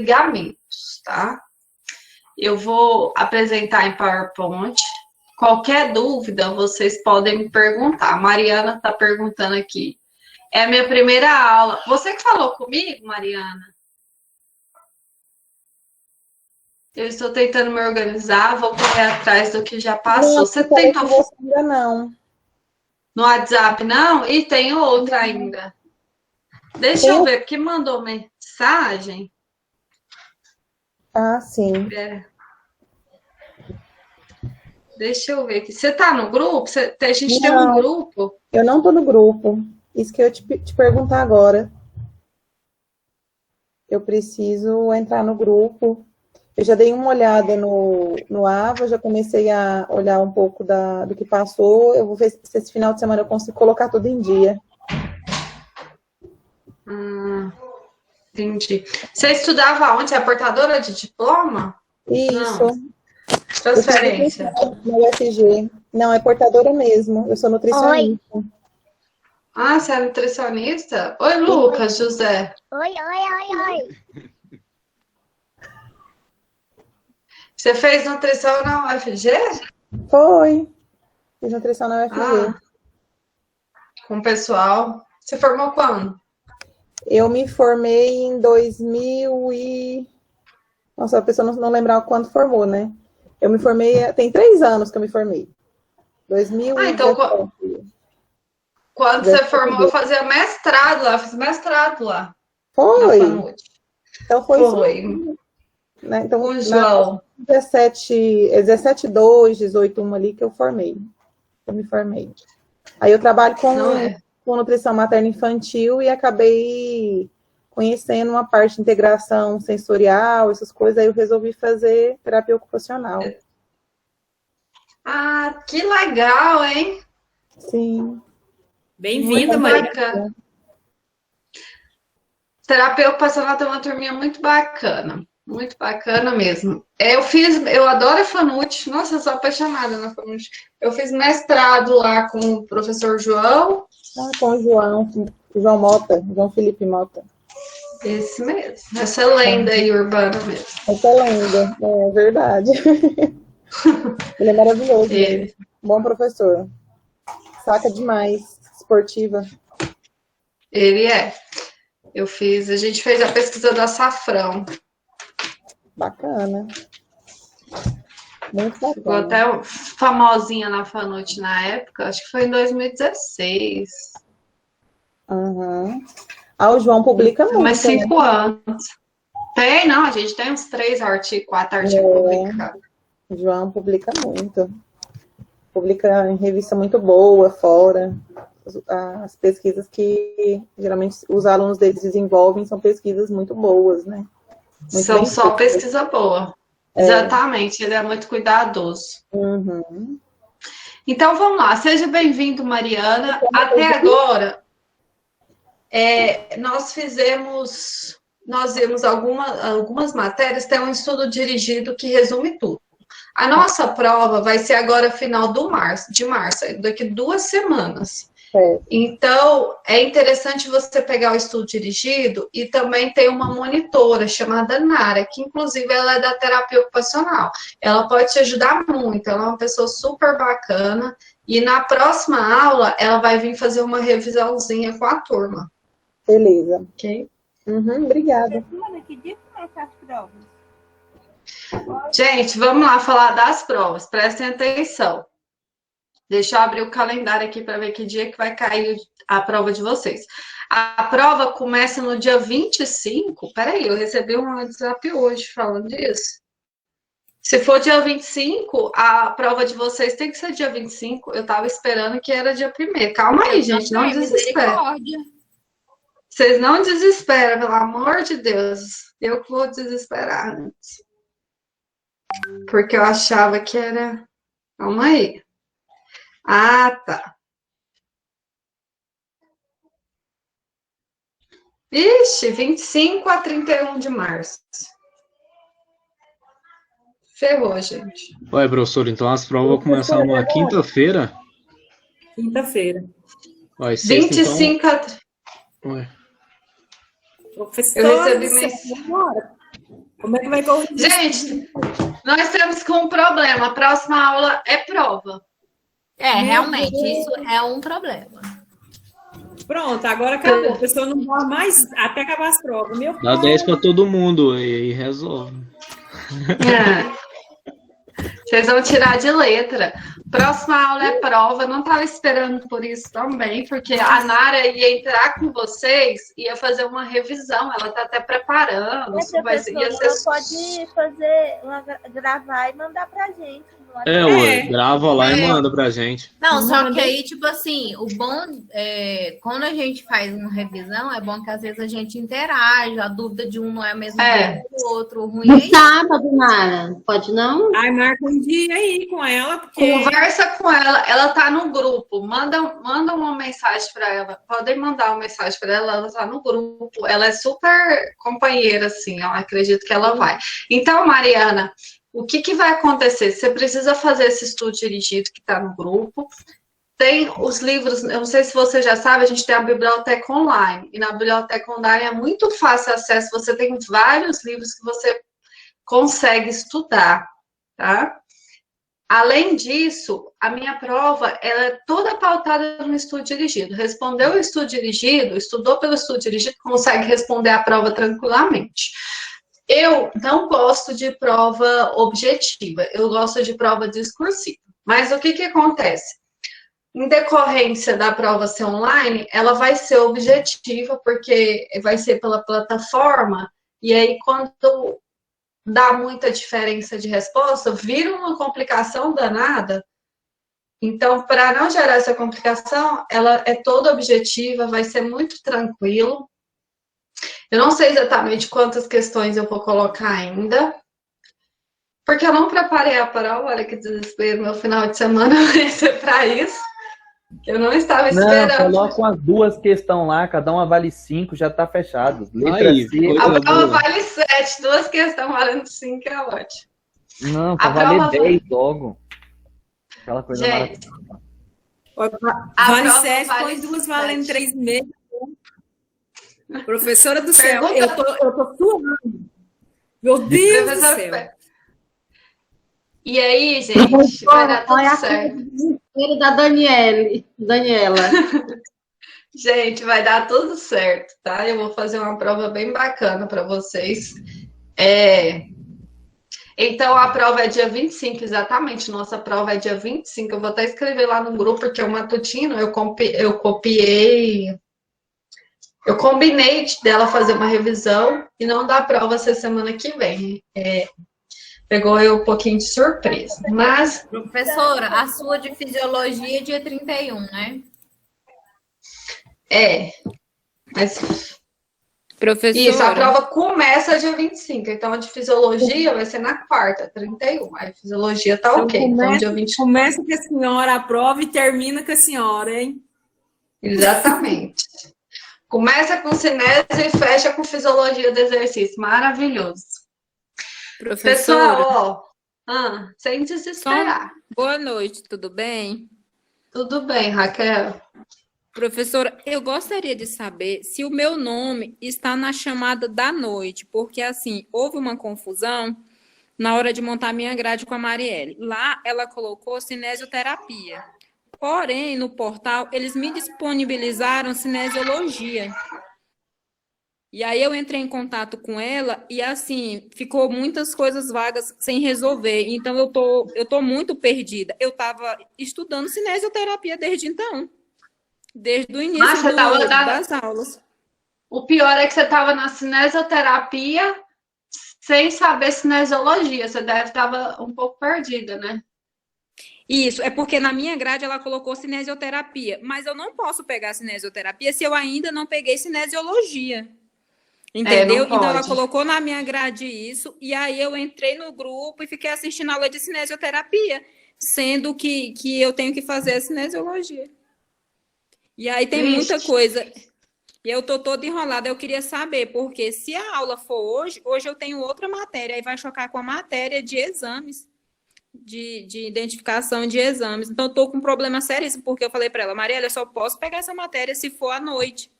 ligamentos, tá? Eu vou apresentar em PowerPoint. Qualquer dúvida, vocês podem me perguntar. A Mariana está perguntando aqui. É a minha primeira aula. Você que falou comigo, Mariana? Eu estou tentando me organizar, vou correr atrás do que já passou. Não, Você tentou você ainda não. no WhatsApp, não? E tem outra ainda. Deixa eu ver, porque mandou mensagem. Ah, sim. Deixa eu ver aqui. Você tá no grupo? A gente tem um grupo? Eu não tô no grupo. Isso que eu te perguntar agora. Eu preciso entrar no grupo. Eu já dei uma olhada no Ava, já comecei a olhar um pouco do que passou. Eu vou ver se esse final de semana eu consigo colocar tudo em dia. Entendi. Você estudava onde? É portadora de diploma? Isso. Não. Transferência. Na UFG. Não, é portadora mesmo. Eu sou nutricionista. Oi. Ah, você é nutricionista? Oi, Lucas, José. Oi. Você fez nutrição na UFG? Foi. Fiz nutrição na UFG. Com o pessoal. Você formou quando? Eu me formei em 2000 e... Nossa, a pessoa não lembrar quando formou, né? Eu me formei... Tem 3 anos que eu me formei. 2017. Então, quando você formou, eu fazia mestrado lá. Fiz mestrado lá. Foi? Então foi isso. Né? Então, o João. 17/2, 18/1 ali que eu formei. Eu me formei. Aí eu trabalho com nutrição materno-infantil e acabei conhecendo uma parte de integração sensorial, essas coisas, aí eu resolvi fazer terapia ocupacional. Ah, que legal, hein? Sim. Bem-vinda, Maria. Terapia ocupacional tem uma turminha muito bacana mesmo. Eu adoro a FANUT, nossa, eu sou apaixonada na FANUT. Eu fiz mestrado lá com o professor João. Com o João Mota, João Felipe Mota. Esse mesmo, essa lenda aí urbana mesmo. Essa lenda, é verdade. Ele é maravilhoso. Bom professor. Saca demais, esportiva. Ele é. A gente fez a pesquisa do açafrão. Bacana. Muito bacana. Ficou até famosinha na FANUT na época, acho que foi em 2016. Uhum. O João publica muito. Mais 5 anos. A gente tem uns 4 artigos publicados. O João publica muito. Publica em revista muito boa, fora. As pesquisas que geralmente os alunos deles desenvolvem são pesquisas muito boas, né? São só pesquisa boa. Exatamente, ele é muito cuidadoso. Uhum. Então, vamos lá. Seja bem-vindo, Mariana. Até agora, nós vimos algumas matérias, tem um estudo dirigido que resume tudo. A nossa prova vai ser agora final de março, daqui 2 semanas. Então, é interessante você pegar o estudo dirigido e também tem uma monitora chamada Nara, que inclusive ela é da terapia ocupacional. Ela pode te ajudar muito, ela é uma pessoa super bacana e na próxima aula ela vai vir fazer uma revisãozinha com a turma. Beleza. Ok? Obrigada. Que dia começa as provas? Gente, vamos lá falar das provas, prestem atenção. Deixa eu abrir o calendário aqui para ver que dia que vai cair a prova de vocês. A prova começa no dia 25. Peraí, eu recebi um WhatsApp hoje falando disso. Se for dia 25, a prova de vocês tem que ser dia 25. Eu estava esperando que era dia 1º. Calma aí, gente, não desespera. Vocês não desesperam, pelo amor de Deus. Eu que vou desesperar antes. Porque eu achava que era... Calma aí. Ah, tá. Ixi, 25 a 31 de março. Ferrou, gente. Ué, professor, então as provas vão começar numa quinta-feira? Quinta-feira. 25 a... Ué. Professor, eu recebi mensagem. Como é que vai corrigir? Gente, nós temos com um problema. A próxima aula é prova. Realmente, isso é um problema. Pronto, agora acabou. A pessoa não vai mais até acabar as provas. Meu Dá pai. 10 para todo mundo e resolve. Vocês vão tirar de letra. Próxima aula é prova. Não estava esperando por isso também, porque a Nara ia entrar com vocês, ia fazer uma revisão. Ela está até preparando. Ela pode fazer, gravar e mandar pra gente. Grava lá e manda pra gente. Não, só que aí, tipo assim, o bom é quando a gente faz uma revisão, é bom que às vezes a gente interage, a dúvida de um não é a mesma do outro. O ruim é isso. Sábado, Nara. Pode não? Ai, marca um dia aí com ela. Porque... Conversa com ela tá no grupo. Manda uma mensagem para ela. Podem mandar uma mensagem para ela tá no grupo. Ela é super companheira, assim. Eu acredito que ela vai. Então, Mariana, o que vai acontecer? Você precisa fazer esse estudo dirigido que está no grupo. Tem os livros, eu não sei se você já sabe, a gente tem a biblioteca online. E na biblioteca online é muito fácil acesso. Você tem vários livros que você consegue estudar, tá? Além disso, a minha prova ela é toda pautada no estudo dirigido. Respondeu o estudo dirigido, estudou pelo estudo dirigido, consegue responder a prova tranquilamente. Eu não gosto de prova objetiva, eu gosto de prova discursiva. Mas o que acontece? Em decorrência da prova ser online, ela vai ser objetiva, porque vai ser pela plataforma, e aí quando dá muita diferença de resposta, vira uma complicação danada. Então, para não gerar essa complicação, ela é toda objetiva, vai ser muito tranquilo. Eu não sei exatamente quantas questões eu vou colocar ainda, porque eu não preparei a prova. Olha que desespero, meu final de semana vai ser para isso. Eu não estava esperando. Não, coloca umas 2 questões lá, cada uma vale 5, já tá fechado. Letra Aí, C. A prova vale 7, 2 questões valendo 5 é ótimo. Não, pra valer 10 logo. Aquela coisa Gente, maravilhosa. Vale 7, põe 2 valendo 3,5. Professora do céu, eu tô suando. Meu Deus do céu. E aí, gente, vai dar tudo certo. Da Daniela. Gente, vai dar tudo certo, tá? Eu vou fazer uma prova bem bacana para vocês. Então, a prova é dia 25, exatamente. Nossa prova é dia 25. Eu vou até escrever lá no grupo, porque o matutino eu copiei. Eu combinei dela fazer uma revisão e não dar prova essa semana que vem. Pegou eu um pouquinho de surpresa. Mas. Professora, a sua de fisiologia é dia 31, né? Mas. Professora. Isso, a prova começa dia 25. Então, a de fisiologia vai ser na quarta, 31. Aí, fisiologia tá ok. Então, dia 25. Começa com a senhora a prova e termina com a senhora, hein? Exatamente. Começa com cinese e fecha com fisiologia do exercício. Maravilhoso. Professora. Pessoal, sem desesperar. Boa noite, tudo bem? Tudo bem, Raquel. Professora, eu gostaria de saber se o meu nome está na chamada da noite, porque assim, houve uma confusão na hora de montar minha grade com a Marielle. Lá ela colocou cinesioterapia. Porém, no portal, eles me disponibilizaram cinesiologia. E aí eu entrei em contato com ela e, assim, ficou muitas coisas vagas sem resolver. Então, eu tô muito perdida. Eu estava estudando cinesioterapia desde então. Desde o início das aulas. O pior é que você estava na cinesioterapia sem saber cinesiologia. Você deve estar um pouco perdida, né? Isso, é porque na minha grade ela colocou cinesioterapia, mas eu não posso pegar cinesioterapia se eu ainda não peguei cinesiologia. Entendeu? Então ela colocou na minha grade isso, e aí eu entrei no grupo e fiquei assistindo a aula de cinesioterapia, sendo que eu tenho que fazer a cinesiologia. E aí tem muita coisa. E eu tô toda enrolada. Eu queria saber, porque se a aula for hoje eu tenho outra matéria, aí vai chocar com a matéria de exames. De identificação de exames. Então, eu estou com um problema seríssimo, porque eu falei para ela, Mariela, eu só posso pegar essa matéria se for à noite.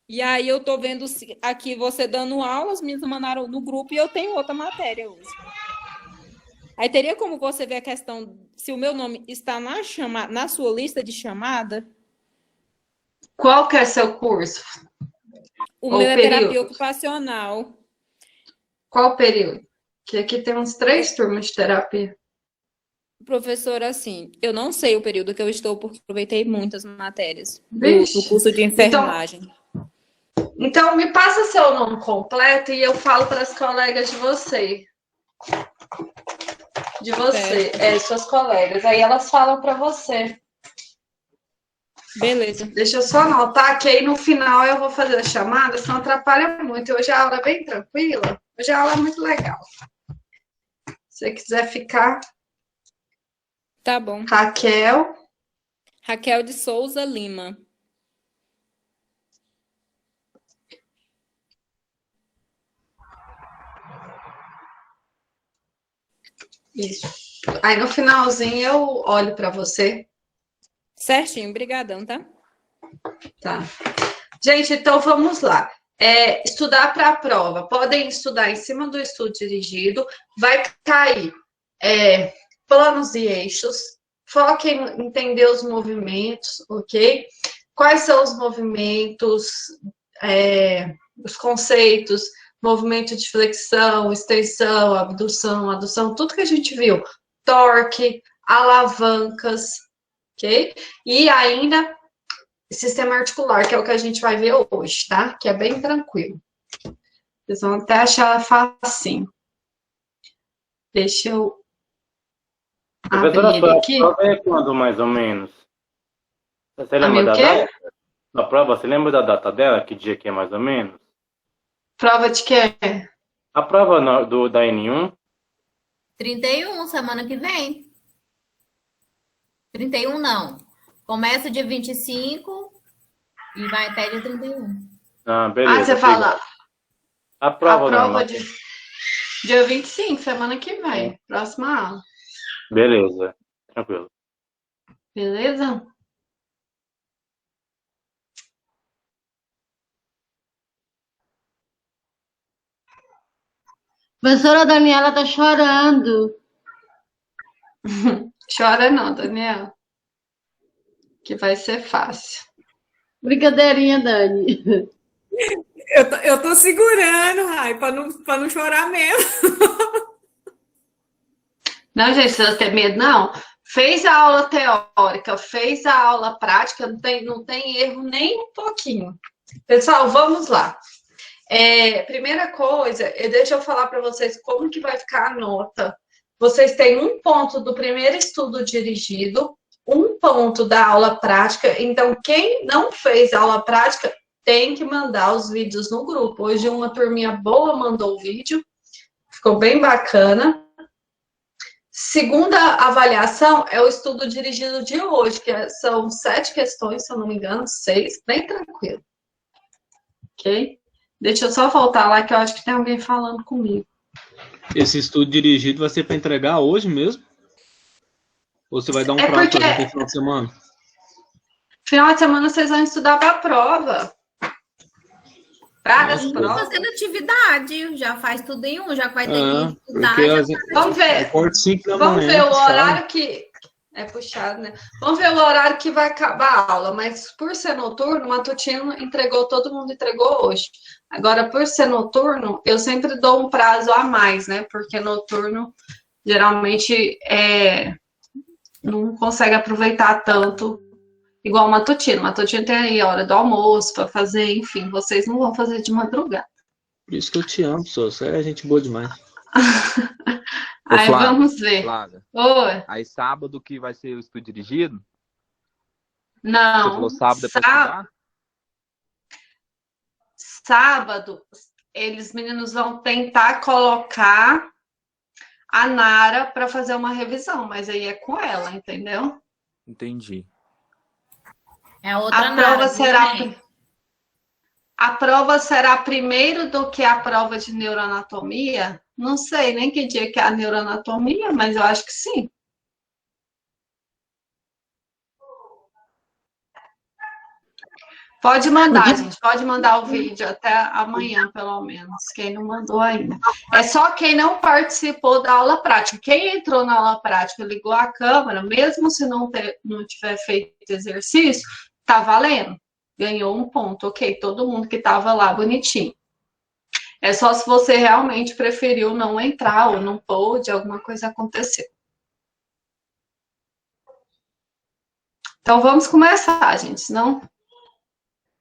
E aí eu tô vendo aqui você dando aula, as meninas mandaram no grupo e eu tenho outra matéria hoje. Aí teria como você ver a questão se o meu nome está na sua lista de chamada? Qual que é seu curso? O Ou meu é período? terapia ocupacional. Qual período? Que aqui tem uns 3 turmas de terapia. Professora, assim, eu não sei o período que eu estou, porque aproveitei muitas matérias Vixe. do curso de enfermagem. Então, me passa seu nome completo e eu falo para as colegas de você. Suas colegas. Aí elas falam para você. Beleza. Deixa eu só anotar que aí no final eu vou fazer a chamada, senão atrapalha muito. Hoje a aula é bem tranquila. Hoje a aula é muito legal. Se você quiser ficar. Tá bom. Raquel de Souza Lima. Isso. Aí no finalzinho eu olho para você. Certinho, brigadão, tá? Tá. Gente, então vamos lá. Estudar para a prova. Podem estudar em cima do estudo dirigido. Vai cair planos e eixos. Foquem em entender os movimentos, ok? Quais são os movimentos, os conceitos, movimento de flexão, extensão, abdução, adução, tudo que a gente viu. Torque, alavancas, ok? E ainda sistema articular, que é o que a gente vai ver hoje, tá? Que é bem tranquilo. Vocês vão até achar facinho. Deixa eu abrir ele aqui. A prova é quando, mais ou menos? Você lembra da data? A prova, você lembra da data dela? Que dia que é, mais ou menos? Prova de quê? A prova da N1? 31, semana que vem. 31 não. Começa dia 25 e vai até dia 31. Ah, beleza. Você fala... A prova de dia 25, semana que vem. Próxima aula. Beleza. Tranquilo. Beleza? Professora Daniela tá chorando. Chora não, Daniela. Que vai ser fácil. Brincadeirinha, Dani. Eu tô segurando, Rai, pra não chorar mesmo. Não, gente, você não tem medo, não. Fez a aula teórica, fez a aula prática, não tem erro nem um pouquinho. Pessoal, vamos lá. Primeira coisa, deixa eu falar para vocês como que vai ficar a nota. Vocês têm 1 ponto do primeiro estudo dirigido, 1 ponto da aula prática. Então, quem não fez aula prática tem que mandar os vídeos no grupo. Hoje uma turminha boa mandou o vídeo, ficou bem bacana. Segunda avaliação é o estudo dirigido de hoje, que são 7 questões, se eu não me engano, 6, bem tranquilo. Ok? Deixa eu só voltar lá, que eu acho que tem alguém falando comigo. Esse estudo dirigido vai ser para entregar hoje mesmo? Ou você vai dar um prazo para gente no final de semana? Final de semana vocês vão estudar para a prova. Várias provas. Fazendo atividade, já faz tudo em um, já vai ter que estudar. Vamos ver. Vamos ver o horário que... É puxado, né? Vamos ver o horário que vai acabar a aula, mas por ser noturno, o matutino todo mundo entregou hoje. Agora, por ser noturno, eu sempre dou um prazo a mais, né? Porque noturno, geralmente, não consegue aproveitar tanto igual o matutino. O matutino tem aí a hora do almoço para fazer, enfim, vocês não vão fazer de madrugada. Por isso que eu te amo, pessoal. Você é gente boa demais. Aí Flávia, vamos ver. Flávia, oi. Aí sábado que vai ser o estudo dirigido? Não. Você falou sábado é para estudar? Sábado, meninos vão tentar colocar a Nara para fazer uma revisão, mas aí é com ela, entendeu? Entendi. É outra Nara. A prova será primeiro do que a prova de neuroanatomia? Não sei nem que dia que é a neuroanatomia, mas eu acho que sim. Pode mandar, gente. Pode mandar o vídeo até amanhã, pelo menos. Quem não mandou ainda. É só quem não participou da aula prática. Quem entrou na aula prática, ligou a câmera, mesmo se não tiver feito exercício, tá valendo. Ganhou um ponto. Ok, todo mundo que tava lá, bonitinho. É só se você realmente preferiu não entrar ou não pôde, alguma coisa aconteceu. Então, vamos começar, gente. Senão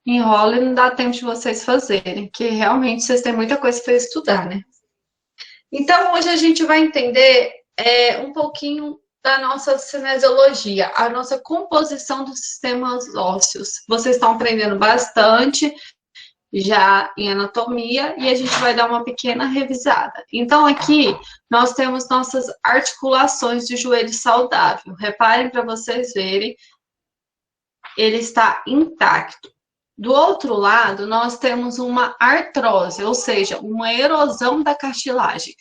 enrola e não dá tempo de vocês fazerem, que realmente vocês têm muita coisa para estudar, né? Então, hoje a gente vai entender um pouquinho da nossa cinesiologia, a nossa composição dos sistemas ósseos. Vocês estão aprendendo bastante já em anatomia e a gente vai dar uma pequena revisada. Então, aqui nós temos nossas articulações de joelho saudável. Reparem para vocês verem, ele está intacto. Do outro lado, nós temos uma artrose, ou seja, uma erosão da cartilagem.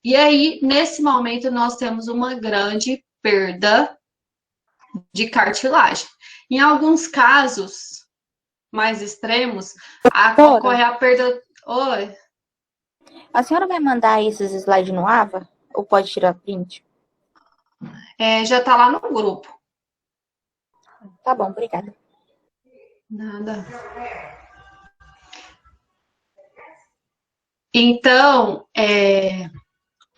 E aí, nesse momento, nós temos uma grande perda de cartilagem. Em alguns casos mais extremos, ocorre a perda... Oi? A senhora vai mandar esses slides no AVA? Ou pode tirar print? Já está lá no grupo. Tá bom, obrigada. Nada. Então,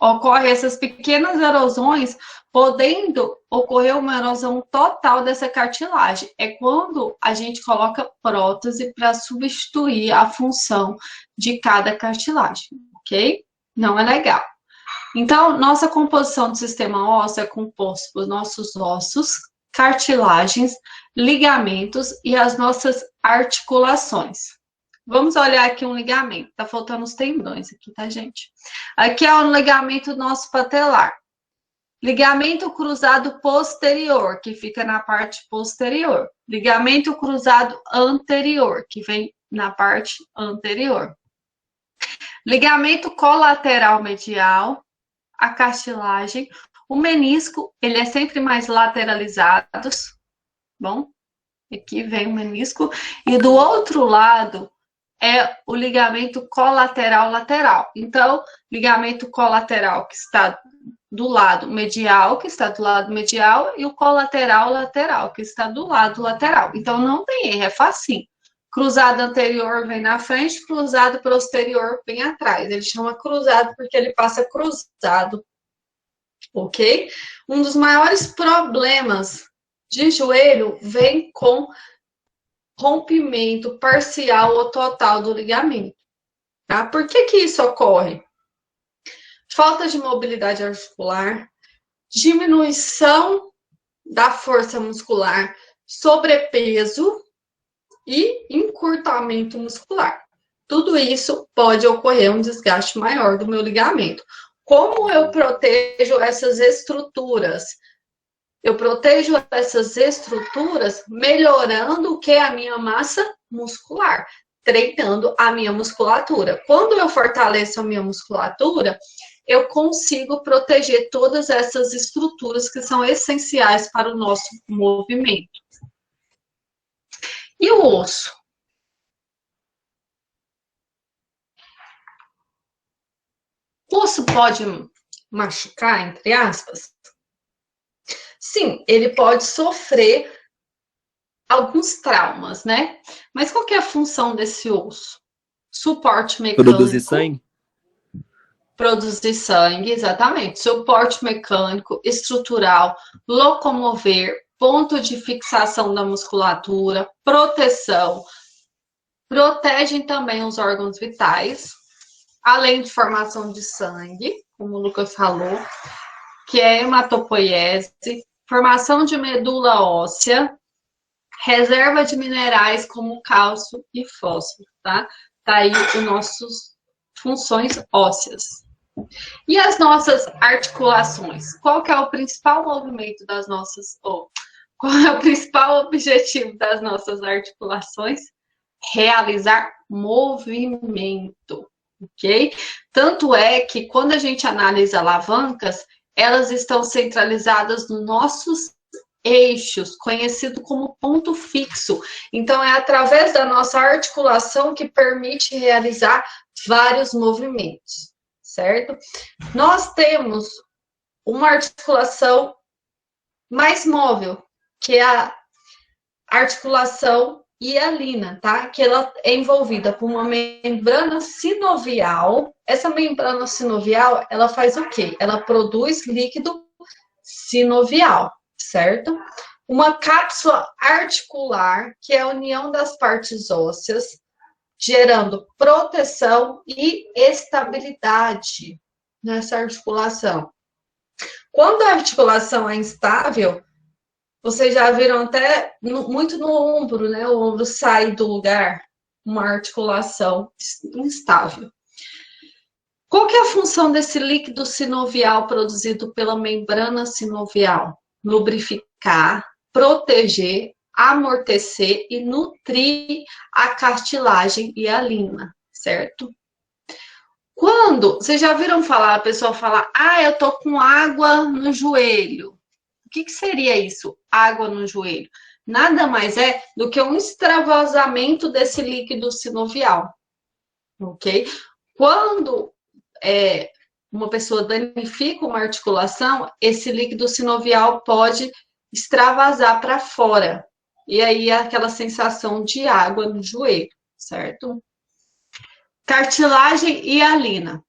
ocorre essas pequenas erosões, podendo ocorrer uma erosão total dessa cartilagem. É quando a gente coloca prótese para substituir a função de cada cartilagem, ok? Não é legal. Então, nossa composição do sistema ósseo é composta por nossos ossos, cartilagens, ligamentos e as nossas articulações. Vamos olhar aqui um ligamento. Tá faltando os tendões aqui, tá, gente? Aqui é o ligamento do nosso patelar. Ligamento cruzado posterior, que fica na parte posterior. Ligamento cruzado anterior, que vem na parte anterior. Ligamento colateral medial, a cartilagem. O menisco, ele é sempre mais lateralizado, bom? Aqui vem o menisco. E do outro lado é o ligamento colateral lateral. Então, ligamento colateral que está do lado medial, e o colateral lateral, que está do lado lateral. Então, não tem erro, é facinho. Cruzado anterior vem na frente, cruzado posterior vem atrás. Ele chama cruzado porque ele passa cruzado. Ok? Um dos maiores problemas de joelho vem com rompimento parcial ou total do ligamento. Tá? Por que isso ocorre? Falta de mobilidade articular, diminuição da força muscular, sobrepeso e encurtamento muscular. Tudo isso pode ocorrer um desgaste maior do meu ligamento. Como eu protejo essas estruturas? Eu protejo essas estruturas melhorando o que é a minha massa muscular, treinando a minha musculatura. Quando eu fortaleço a minha musculatura, eu consigo proteger todas essas estruturas que são essenciais para o nosso movimento. E o osso? O osso pode machucar, entre aspas? Sim, ele pode sofrer alguns traumas, né? Mas qual que é a função desse osso? Suporte mecânico. Produzir sangue? Produzir sangue, exatamente. Suporte mecânico, estrutural, locomover, ponto de fixação da musculatura, proteção. Protegem também os órgãos vitais, além de formação de sangue, como o Lucas falou, que é hematopoiese, formação de medula óssea, reserva de minerais como cálcio e fósforo, tá? Tá aí as nossas funções ósseas. E as nossas articulações? Qual que é o principal movimento das nossas... qual é o principal objetivo das nossas articulações? Realizar movimento, ok? Tanto é que quando a gente analisa alavancas, elas estão centralizadas nos nossos eixos, conhecido como ponto fixo. Então, é através da nossa articulação que permite realizar vários movimentos, certo? Nós temos uma articulação mais móvel, que é a articulação hialina, tá? Que ela é envolvida por uma membrana sinovial. Essa membrana sinovial, ela faz o quê? Ela produz líquido sinovial, certo? Uma cápsula articular, que é a união das partes ósseas, gerando proteção e estabilidade nessa articulação. Quando a articulação é instável, vocês já viram até muito no ombro, né? O ombro sai do lugar, uma articulação instável. Qual que é a função desse líquido sinovial produzido pela membrana sinovial? Lubrificar, proteger, amortecer e nutrir a cartilagem hialina, certo? Quando, vocês já viram falar, a pessoa falar, eu tô com água no joelho. O que seria isso? Água no joelho. Nada mais é do que um extravasamento desse líquido sinovial, ok? Quando uma pessoa danifica uma articulação, esse líquido sinovial pode extravasar para fora. E aí é aquela sensação de água no joelho, certo? Cartilagem hialina.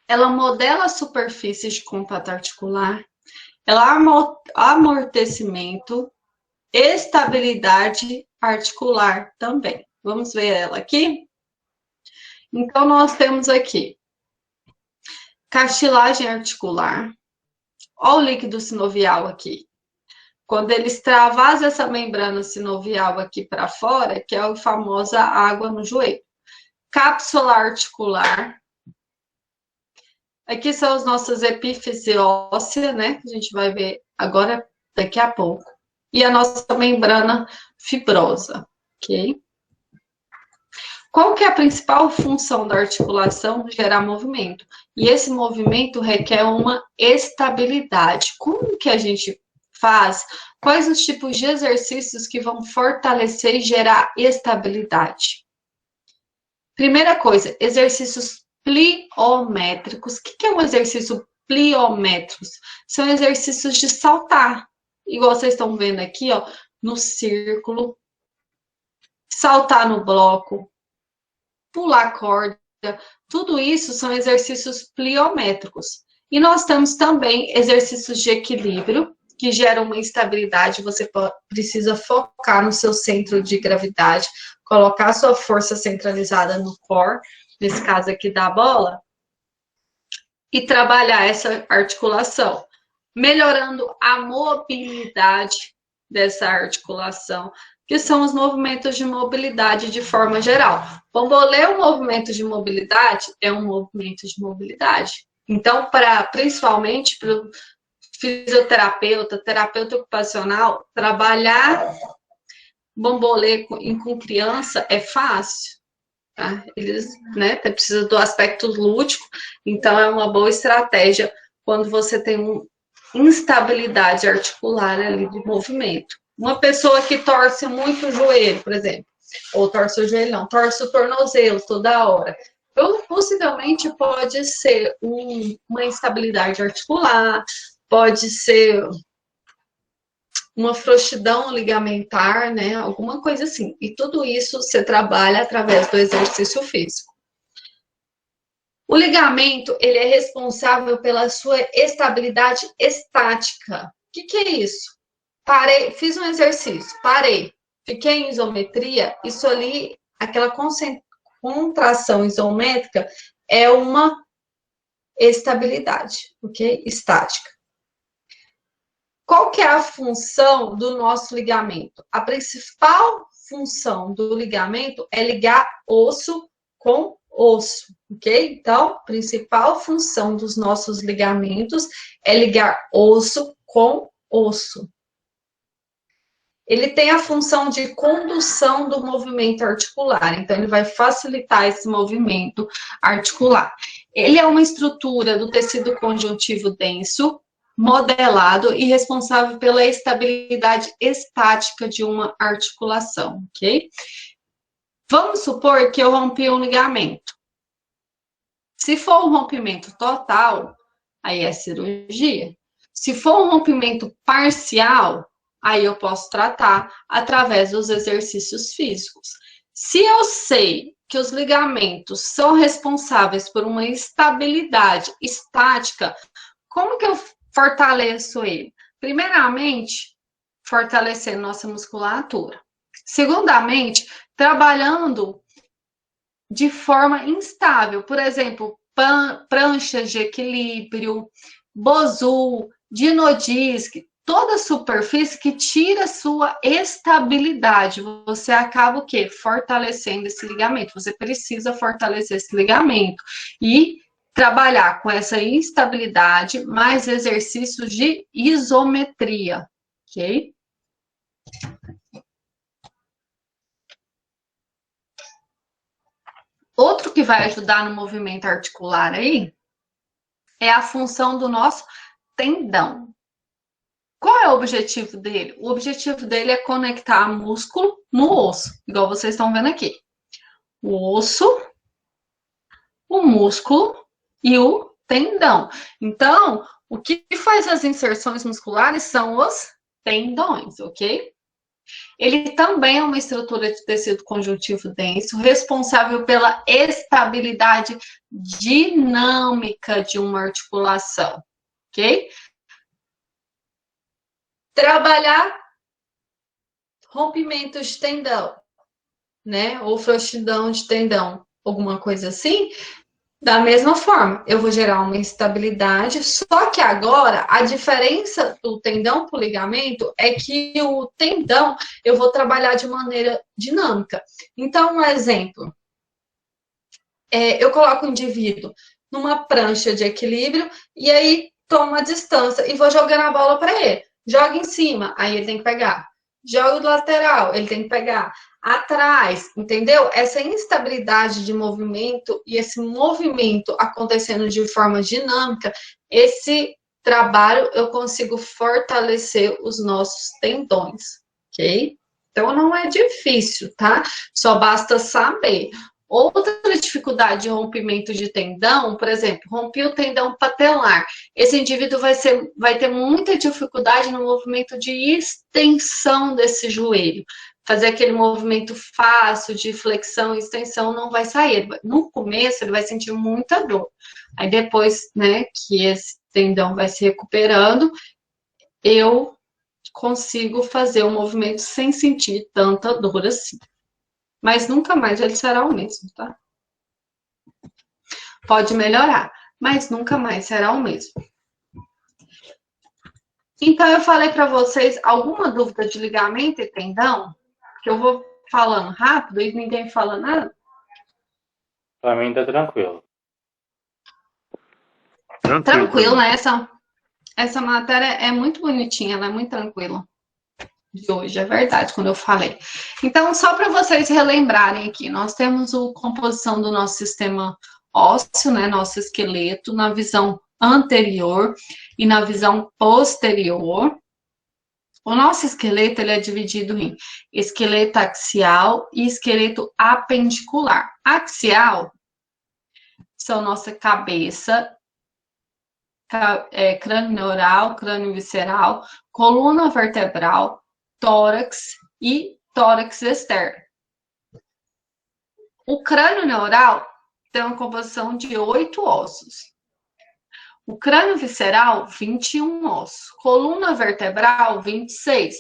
Ela modela as superfícies de contato articular, ela amortecimento, estabilidade articular também. Vamos ver ela aqui? Então, nós temos aqui cartilagem articular. Olha o líquido sinovial aqui. Quando ele extravasa essa membrana sinovial aqui para fora, que é a famosa água no joelho. Cápsula articular. Aqui são as nossas epífise óssea, né? Que a gente vai ver agora, daqui a pouco. E a nossa membrana fibrosa, ok? Qual que é a principal função da articulação? Gerar movimento. E esse movimento requer uma estabilidade. Como que a gente faz? Quais os tipos de exercícios que vão fortalecer e gerar estabilidade? Primeira coisa, exercícios pliométricos. O que é um exercício pliométrico? São exercícios de saltar. Igual vocês estão vendo aqui, ó, no círculo, saltar no bloco, pular corda, tudo isso são exercícios pliométricos. E nós temos também exercícios de equilíbrio, que geram uma estabilidade, você precisa focar no seu centro de gravidade, colocar a sua força centralizada no core, nesse caso aqui da bola, e trabalhar essa articulação, melhorando a mobilidade dessa articulação, que são os movimentos de mobilidade de forma geral. Bambolê é um movimento de mobilidade? É um movimento de mobilidade. Então, principalmente para o fisioterapeuta, terapeuta ocupacional, trabalhar bambolê com criança é fácil. Tá? Eles precisam do aspecto lúdico, então é uma boa estratégia quando você tem uma instabilidade articular ali de movimento. Uma pessoa que torce muito o joelho, por exemplo, ou torce o joelho não, torce o tornozelo toda hora, possivelmente pode ser uma instabilidade articular, pode ser uma frouxidão ligamentar, né? Alguma coisa assim. E tudo isso você trabalha através do exercício físico. O ligamento, ele é responsável pela sua estabilidade estática. O que é isso? Parei, fiz um exercício, parei, fiquei em isometria, isso ali, aquela contração isométrica é uma estabilidade, ok? Estática. Qual que é a função do nosso ligamento? A principal função do ligamento é ligar osso com osso, ok? Então, a principal função dos nossos ligamentos é ligar osso com osso. Ele tem a função de condução do movimento articular, então ele vai facilitar esse movimento articular. Ele é uma estrutura do tecido conjuntivo denso, modelado e responsável pela estabilidade estática de uma articulação, ok? Vamos supor que eu rompi um ligamento. Se for um rompimento total, aí é cirurgia. Se for um rompimento parcial, aí eu posso tratar através dos exercícios físicos. Se eu sei que os ligamentos são responsáveis por uma estabilidade estática, como que eu fortaleço ele? Primeiramente, fortalecendo nossa musculatura. Segundamente, trabalhando de forma instável. Por exemplo, pranchas de equilíbrio, bosu, dinodisc, toda superfície que tira sua estabilidade. Você acaba o quê? Fortalecendo esse ligamento. Você precisa fortalecer esse ligamento e trabalhar com essa instabilidade, mais exercícios de isometria, ok? Outro que vai ajudar no movimento articular aí é a função do nosso tendão. Qual é o objetivo dele? O objetivo dele é conectar músculo no osso, igual vocês estão vendo aqui. O osso, o músculo e o tendão. Então, o que faz as inserções musculares são os tendões, ok? Ele também é uma estrutura de tecido conjuntivo denso, responsável pela estabilidade dinâmica de uma articulação, ok? Trabalhar rompimentos de tendão, né? Ou frouxidão de tendão, alguma coisa assim. Da mesma forma, eu vou gerar uma instabilidade, só que agora a diferença do tendão para o ligamento é que o tendão eu vou trabalhar de maneira dinâmica. Então, um exemplo, eu coloco o indivíduo numa prancha de equilíbrio e aí tomo a distância e vou jogando a bola para ele. Joga em cima, aí ele tem que pegar. Joga do lateral, ele tem que pegar. Atrás, entendeu? Essa instabilidade de movimento e esse movimento acontecendo de forma dinâmica, esse trabalho eu consigo fortalecer os nossos tendões, ok? Então não é difícil, tá? Só basta saber. Outra dificuldade de rompimento de tendão, por exemplo, rompi o tendão patelar. Esse indivíduo vai ter muita dificuldade no movimento de extensão desse joelho. Fazer aquele movimento fácil de flexão e extensão não vai sair. No começo, ele vai sentir muita dor. Aí depois, né, que esse tendão vai se recuperando, eu consigo fazer o movimento sem sentir tanta dor assim. Mas nunca mais ele será o mesmo, tá? Pode melhorar, mas nunca mais será o mesmo. Então, eu falei para vocês alguma dúvida de ligamento e tendão? Que eu vou falando rápido e ninguém fala nada? Para mim tá tranquilo. Tranquilo, né? Essa matéria é muito bonitinha, ela é muito tranquila. De hoje, é verdade, quando eu falei. Então, só para vocês relembrarem aqui, nós temos a composição do nosso sistema ósseo, né, nosso esqueleto, na visão anterior e na visão posterior. O nosso esqueleto, ele é dividido em esqueleto axial e esqueleto apendicular. Axial são nossa cabeça, crânio neural, crânio visceral, coluna vertebral, tórax e tórax externo. O crânio neural tem uma composição de 8 ossos. O crânio visceral, 21 ossos. Coluna vertebral, 26.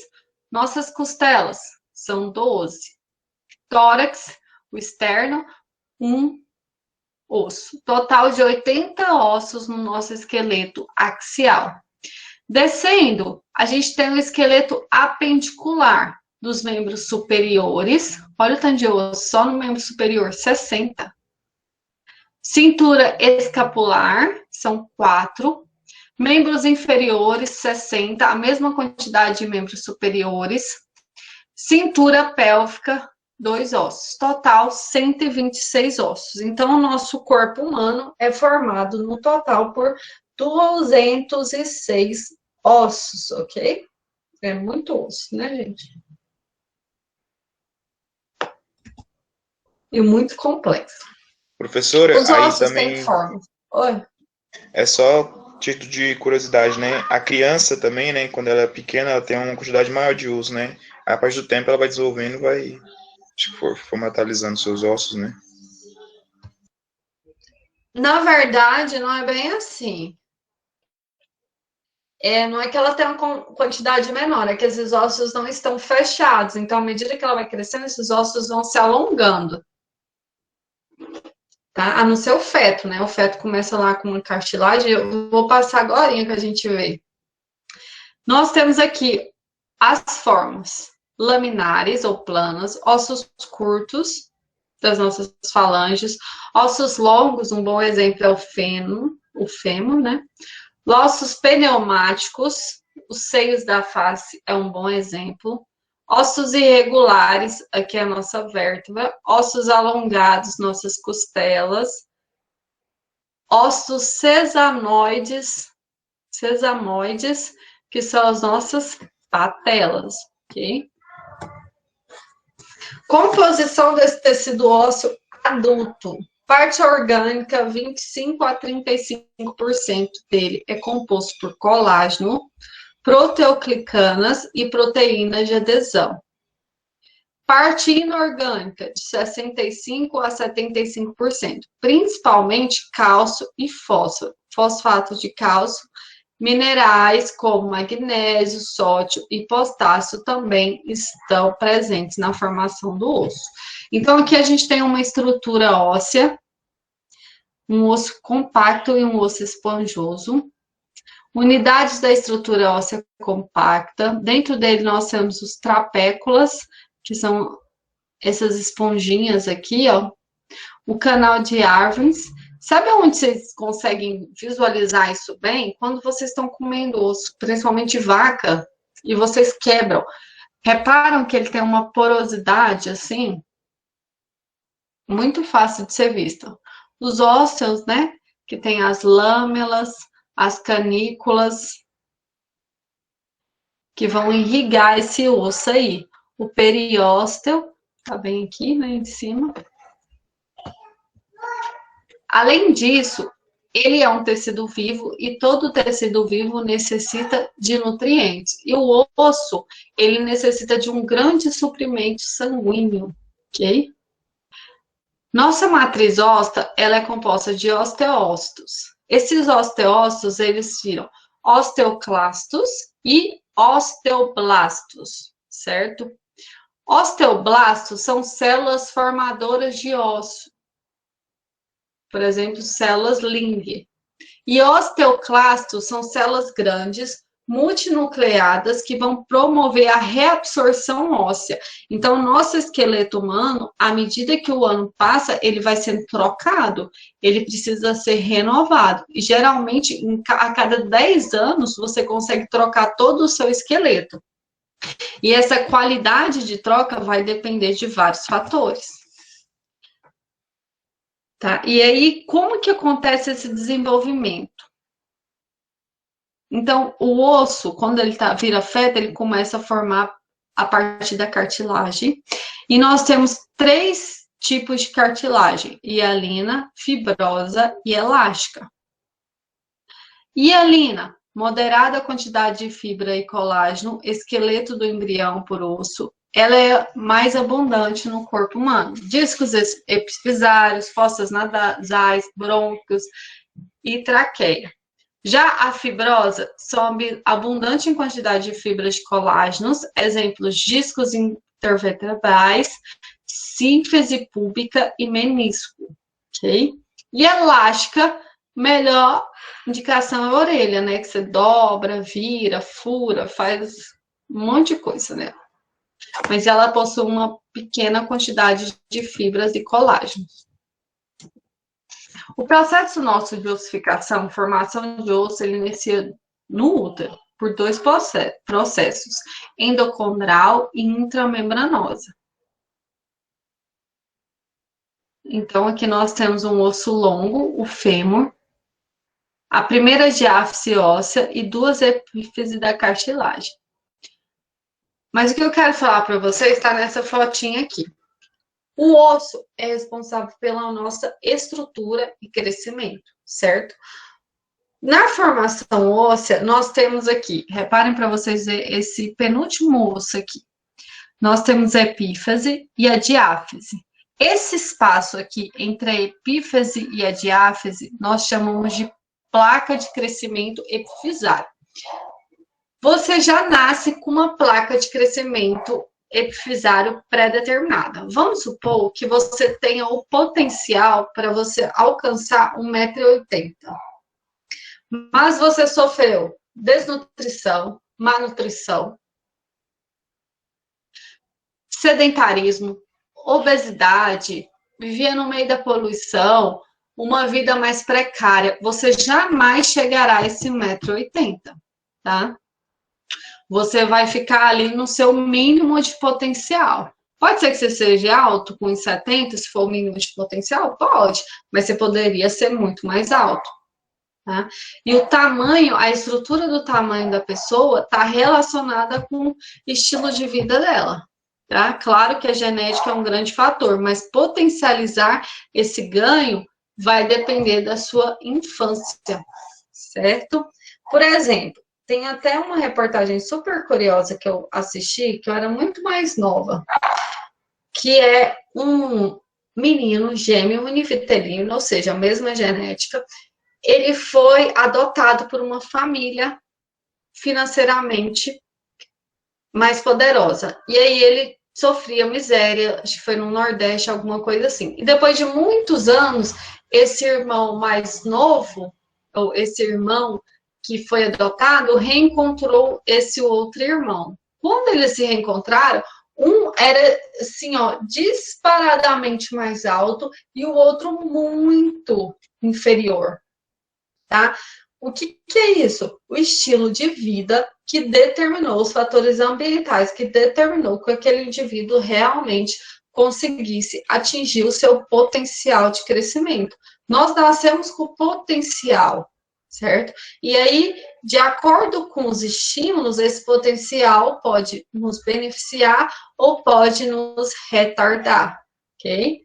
Nossas costelas são 12. Tórax, o externo, 1 osso. Total de 80 ossos no nosso esqueleto axial. Descendo, a gente tem o esqueleto apendicular dos membros superiores. Olha o tanto de osso, só no membro superior, 60. Cintura escapular, são 4. Membros inferiores, 60, a mesma quantidade de membros superiores. Cintura pélvica, 2 ossos. Total, 126 ossos. Então, o nosso corpo humano é formado no total por 206 ossos, ok? É muito osso, né, gente? E muito complexo. Professora, Os aí ossos também têm forma. Oi? é só título de curiosidade, né? A criança também, né, quando ela é pequena, ela tem uma quantidade maior de uso, né? A partir do tempo ela vai desenvolvendo, vai, acho que formatalizando seus ossos, né? Na verdade, não é bem assim. Não é que ela tem uma quantidade menor, é que esses ossos não estão fechados. Então, à medida que ela vai crescendo, esses ossos vão se alongando. Tá? A não ser o feto, né? O feto começa lá com uma cartilagem. Eu vou passar agora que a gente vê. Nós temos aqui as formas laminares ou planas, ossos curtos das nossas falanges, ossos longos, um bom exemplo é o fêmur, né? Ossos pneumáticos, os seios da face é um bom exemplo. Ossos irregulares, aqui é a nossa vértebra. Ossos alongados, nossas costelas. Ossos sesamoides, que são as nossas patelas, ok? Composição desse tecido ósseo adulto. Parte orgânica, 25 a 35% dele é composto por colágeno, proteoglicanas e proteínas de adesão. Parte inorgânica, de 65 a 75%, principalmente cálcio e fósforo. Fosfato de cálcio, minerais como magnésio, sódio e potássio também estão presentes na formação do osso. Então, aqui a gente tem uma estrutura óssea, um osso compacto e um osso esponjoso. Unidades da estrutura óssea compacta. Dentro dele nós temos os trapéculas, que são essas esponjinhas aqui, ó. O canal de Arvens. Sabe onde vocês conseguem visualizar isso bem? Quando vocês estão comendo osso, principalmente vaca, e vocês quebram. Reparam que ele tem uma porosidade, assim, muito fácil de ser visto. Os ósseos, né, que tem as lâmelas, as canículas, que vão irrigar esse osso aí. O periósteo, tá bem aqui, né, em cima. Além disso, ele é um tecido vivo e todo tecido vivo necessita de nutrientes. E o osso, ele necessita de um grande suprimento sanguíneo, ok? Nossa matriz óssea, ela é composta de osteócitos. Esses osteócitos, eles viram osteoclastos e osteoblastos, certo? Osteoblastos são células formadoras de osso. Por exemplo, células Ling. E osteoclastos são células grandes, multinucleadas, que vão promover a reabsorção óssea. Então, o nosso esqueleto humano, à medida que o ano passa, ele vai sendo trocado, ele precisa ser renovado. E, geralmente, a cada 10 anos, você consegue trocar todo o seu esqueleto. E essa qualidade de troca vai depender de vários fatores. Tá? E aí, como que acontece esse desenvolvimento? Então, o osso, quando ele vira feto, ele começa a formar a partir da cartilagem. E nós temos 3 tipos de cartilagem: hialina, fibrosa e elástica. Hialina, moderada quantidade de fibra e colágeno, esqueleto do embrião por osso. Ela é mais abundante no corpo humano. Discos epifisários, fossas nasais, brônquios e traqueia. Já a fibrosa são abundante em quantidade de fibras de colágenos, exemplos discos intervertebrais, sínfise púbica e menisco, ok? E elástica, melhor indicação é a orelha, né? Que você dobra, vira, fura, faz um monte de coisa, né? Mas ela possui uma pequena quantidade de fibras e colágenos. O processo nosso de ossificação, formação de osso, ele inicia no útero, por 2 processos, endocondral e intramembranosa. Então, aqui nós temos um osso longo, o fêmur, a primeira diáfise óssea e 2 epífises da cartilagem. Mas o que eu quero falar para vocês está nessa fotinha aqui. O osso é responsável pela nossa estrutura e crescimento, certo? Na formação óssea, nós temos aqui, reparem para vocês verem esse penúltimo osso aqui. Nós temos a epífise e a diáfise. Esse espaço aqui entre a epífise e a diáfise, nós chamamos de placa de crescimento epifisário. Você já nasce com uma placa de crescimento epifisário pré-determinada. Vamos supor que você tenha o potencial para você alcançar 1,80 m. Mas você sofreu desnutrição, má nutrição, sedentarismo, obesidade, vivia no meio da poluição, uma vida mais precária, você jamais chegará a esse 1,80 m, tá? Você vai ficar ali no seu mínimo de potencial. Pode ser que você seja alto, com 1,70 m, se for o mínimo de potencial? Pode, mas você poderia ser muito mais alto. Tá? E o tamanho, a estrutura do tamanho da pessoa está relacionada com o estilo de vida dela. Tá? Claro que a genética é um grande fator, mas potencializar esse ganho vai depender da sua infância, certo? Por exemplo, tem até uma reportagem super curiosa que eu assisti, que eu era muito mais nova, que é um menino gêmeo univitelino, ou seja, a mesma genética. Ele foi adotado por uma família financeiramente mais poderosa. E aí ele sofria miséria, acho que foi no Nordeste, alguma coisa assim. E depois de muitos anos, esse irmão mais novo, ou esse irmão que foi adotado, reencontrou esse outro irmão. Quando eles se reencontraram, um era, assim, ó, disparadamente mais alto e o outro muito inferior. Tá? O que é isso? O estilo de vida que determinou os fatores ambientais, que determinou que aquele indivíduo realmente conseguisse atingir o seu potencial de crescimento. Nós nascemos com potencial, certo? E aí, de acordo com os estímulos, esse potencial pode nos beneficiar ou pode nos retardar, ok?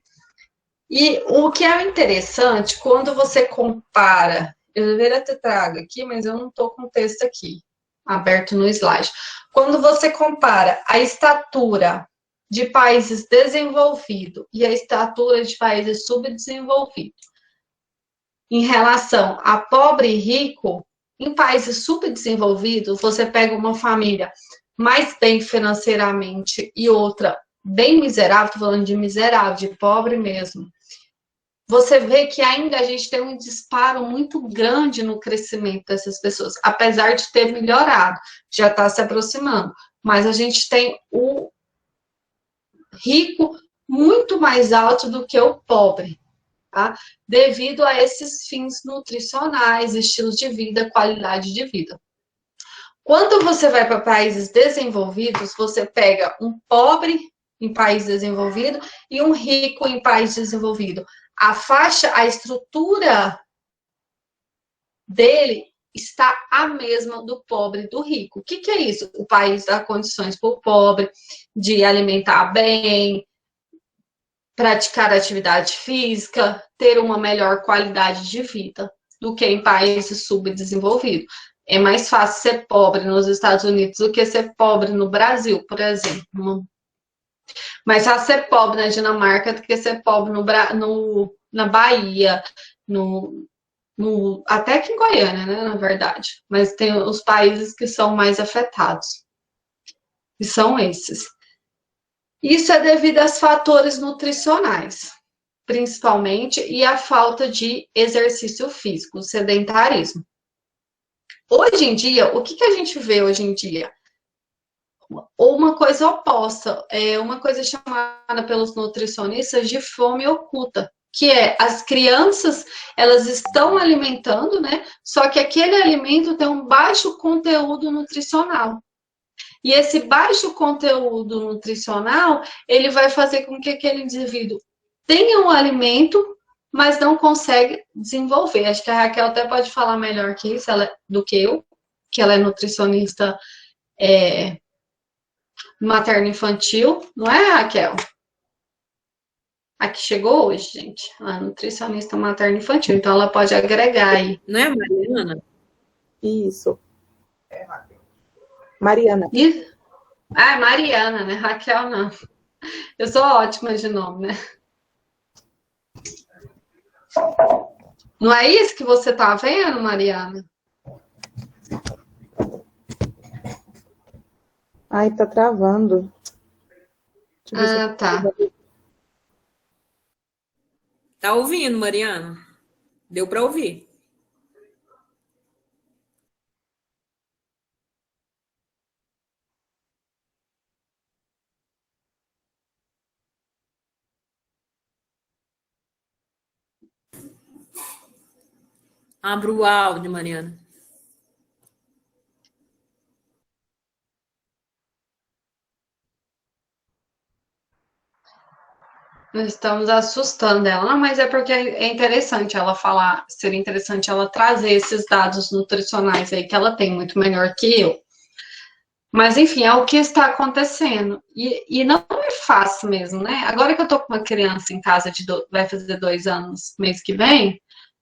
E o que é interessante, quando você compara. Eu deveria ter trago aqui, mas eu não estou com o texto aqui, aberto no slide. Quando você compara a estatura de países desenvolvidos e a estatura de países subdesenvolvidos, em relação a pobre e rico, em países subdesenvolvidos, você pega uma família mais bem financeiramente e outra bem miserável, estou falando de miserável, de pobre mesmo, você vê que ainda a gente tem um disparo muito grande no crescimento dessas pessoas, apesar de ter melhorado, já está se aproximando. Mas a gente tem o rico muito mais alto do que o pobre, tá? Devido a esses fins nutricionais, estilos de vida, qualidade de vida. Quando você vai para países desenvolvidos, você pega um pobre em país desenvolvido e um rico em país desenvolvido. A faixa, a estrutura dele está a mesma do pobre e do rico. O que é isso? O país dá condições para o pobre de alimentar bem, praticar atividade física, ter uma melhor qualidade de vida do que em países subdesenvolvidos. É mais fácil ser pobre nos Estados Unidos do que ser pobre no Brasil, por exemplo. Mais fácil ser pobre na Dinamarca do que ser pobre na Bahia, até aqui em Goiânia, né, na verdade. Mas tem os países que são mais afetados. E são esses. Isso é devido aos fatores nutricionais, principalmente, e a falta de exercício físico, o sedentarismo. Hoje em dia, o que a gente vê hoje em dia? Ou uma coisa oposta, é uma coisa chamada pelos nutricionistas de fome oculta, que é as crianças, elas estão alimentando, né? Só que aquele alimento tem um baixo conteúdo nutricional. E esse baixo conteúdo nutricional, ele vai fazer com que aquele indivíduo tem um alimento, mas não consegue desenvolver. Acho que a Raquel até pode falar melhor que isso, do que eu, que ela é nutricionista materno-infantil, não é, Raquel? A que chegou hoje, gente. Ela é nutricionista materno-infantil, então ela pode agregar aí. Não é, Mariana? Isso. Mariana. Isso. Ah, Mariana, né? Raquel não. Eu sou ótima de nome, né? Não é isso que você tá vendo, Mariana? Ai, tá travando. Ah, tá. Tá ouvindo, Mariana? Deu para ouvir. Abra o áudio, Mariana. Nós estamos assustando ela. Não, mas é porque é interessante ela falar, seria interessante ela trazer esses dados nutricionais aí que ela tem muito melhor que eu. Mas, enfim, é o que está acontecendo. E não é fácil mesmo, né? Agora que eu tô com uma criança em casa vai fazer 2 anos mês que vem,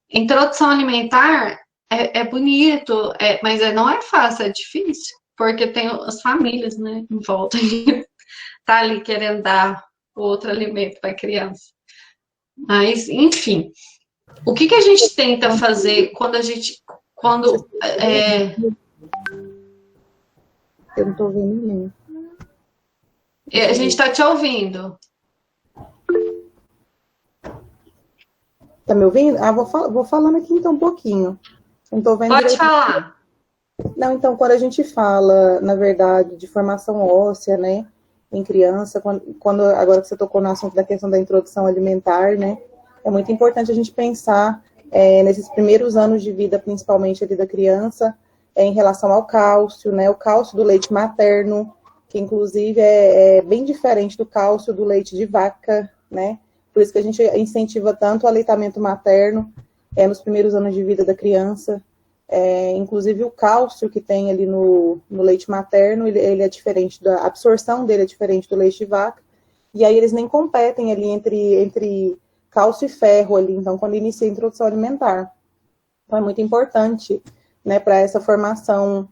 introdução alimentar é bonito, mas não é fácil, é difícil. Porque tem as famílias, né, em volta. Tá ali querendo dar outro alimento para a criança. Mas, enfim, o que a gente tenta fazer Eu não tô ouvindo ninguém. A gente está te ouvindo. Tá me ouvindo? Ah, vou falando aqui então um pouquinho. Não tô vendo Pode direito. falar. Não, então, quando a gente fala, na verdade, de formação óssea, né, em criança, agora que você tocou no assunto da questão da introdução alimentar, né, é muito importante a gente pensar nesses primeiros anos de vida, principalmente ali da criança, em relação ao cálcio, né, o cálcio do leite materno, que inclusive é bem diferente do cálcio do leite de vaca, né, por isso que a gente incentiva tanto o aleitamento materno nos primeiros anos de vida da criança. Inclusive o cálcio que tem ali no leite materno, ele é diferente, a absorção dele é diferente do leite de vaca, e aí eles nem competem ali entre cálcio e ferro ali, então quando inicia a introdução alimentar. Então é muito importante, né, para essa formação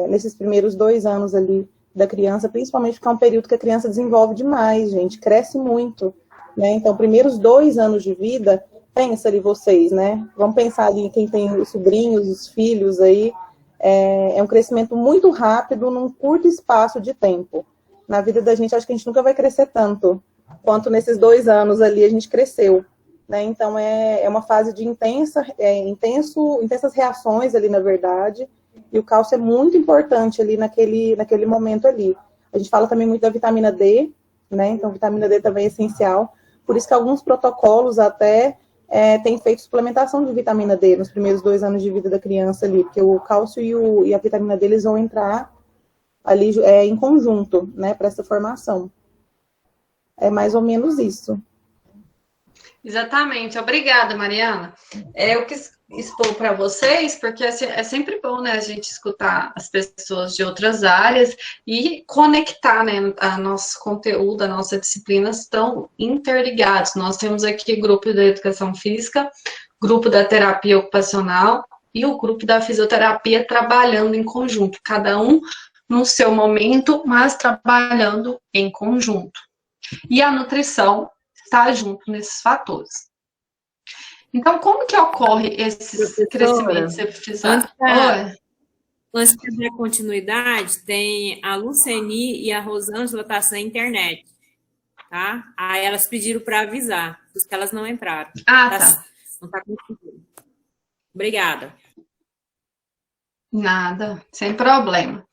nesses primeiros 2 anos ali da criança, principalmente porque é um período que a criança desenvolve demais, gente, cresce muito, né, então primeiros 2 anos de vida. Pensa ali vocês, né? Vamos pensar ali quem tem os sobrinhos, os filhos aí. É um crescimento muito rápido num curto espaço de tempo. Na vida da gente, acho que a gente nunca vai crescer tanto quanto nesses 2 anos ali a gente cresceu, né? Então, é uma fase de intensas reações ali, na verdade. E o cálcio é muito importante ali naquele momento ali. A gente fala também muito da vitamina D, né? Então, vitamina D também é essencial. Por isso que alguns protocolos até tem feito suplementação de vitamina D nos primeiros 2 anos de vida da criança ali, porque o cálcio e a vitamina D eles vão entrar ali em conjunto, né, para essa formação. É mais ou menos isso. Exatamente. Obrigada, Mariana. Eu quis expor para vocês, porque é sempre bom, né, a gente escutar as pessoas de outras áreas e conectar, né, a nosso conteúdo, a nossa disciplina estão interligados. Nós temos aqui grupo da educação física, grupo da terapia ocupacional e o grupo da fisioterapia trabalhando em conjunto, cada um no seu momento, mas trabalhando em conjunto. E a nutrição está junto nesses fatores. Então, como que ocorre esse crescimento? Antes de dar continuidade, tem a Luceni e a Rosângela tá sem internet, tá? Aí elas pediram para avisar, por isso que elas não entraram. Tá. Não tá conseguindo. Obrigada. Nada, sem problema.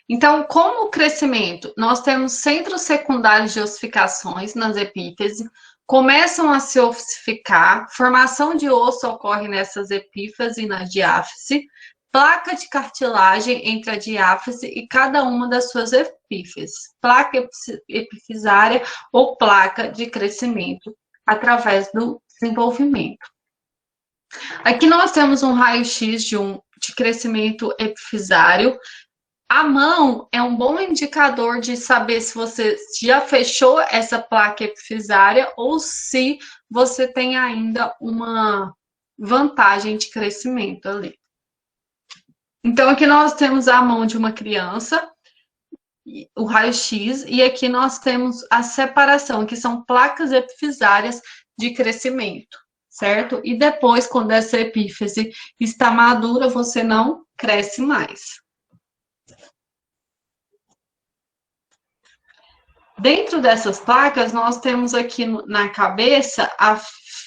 Então, como o crescimento? Nós temos centros secundários de ossificações nas epífises, começam a se ossificar, formação de osso ocorre nessas epífises e na diáfise, placa de cartilagem entre a diáfise e cada uma das suas epífises, placa epifisária ou placa de crescimento através do desenvolvimento. Aqui nós temos um raio-x de crescimento epifisário. A mão é um bom indicador de saber se você já fechou essa placa epifisária ou se você tem ainda uma vantagem de crescimento ali. Então, aqui nós temos a mão de uma criança, o raio-x, e aqui nós temos a separação, que são placas epifisárias de crescimento, certo? E depois, quando essa epífise está madura, você não cresce mais. Dentro dessas placas, nós temos aqui na cabeça a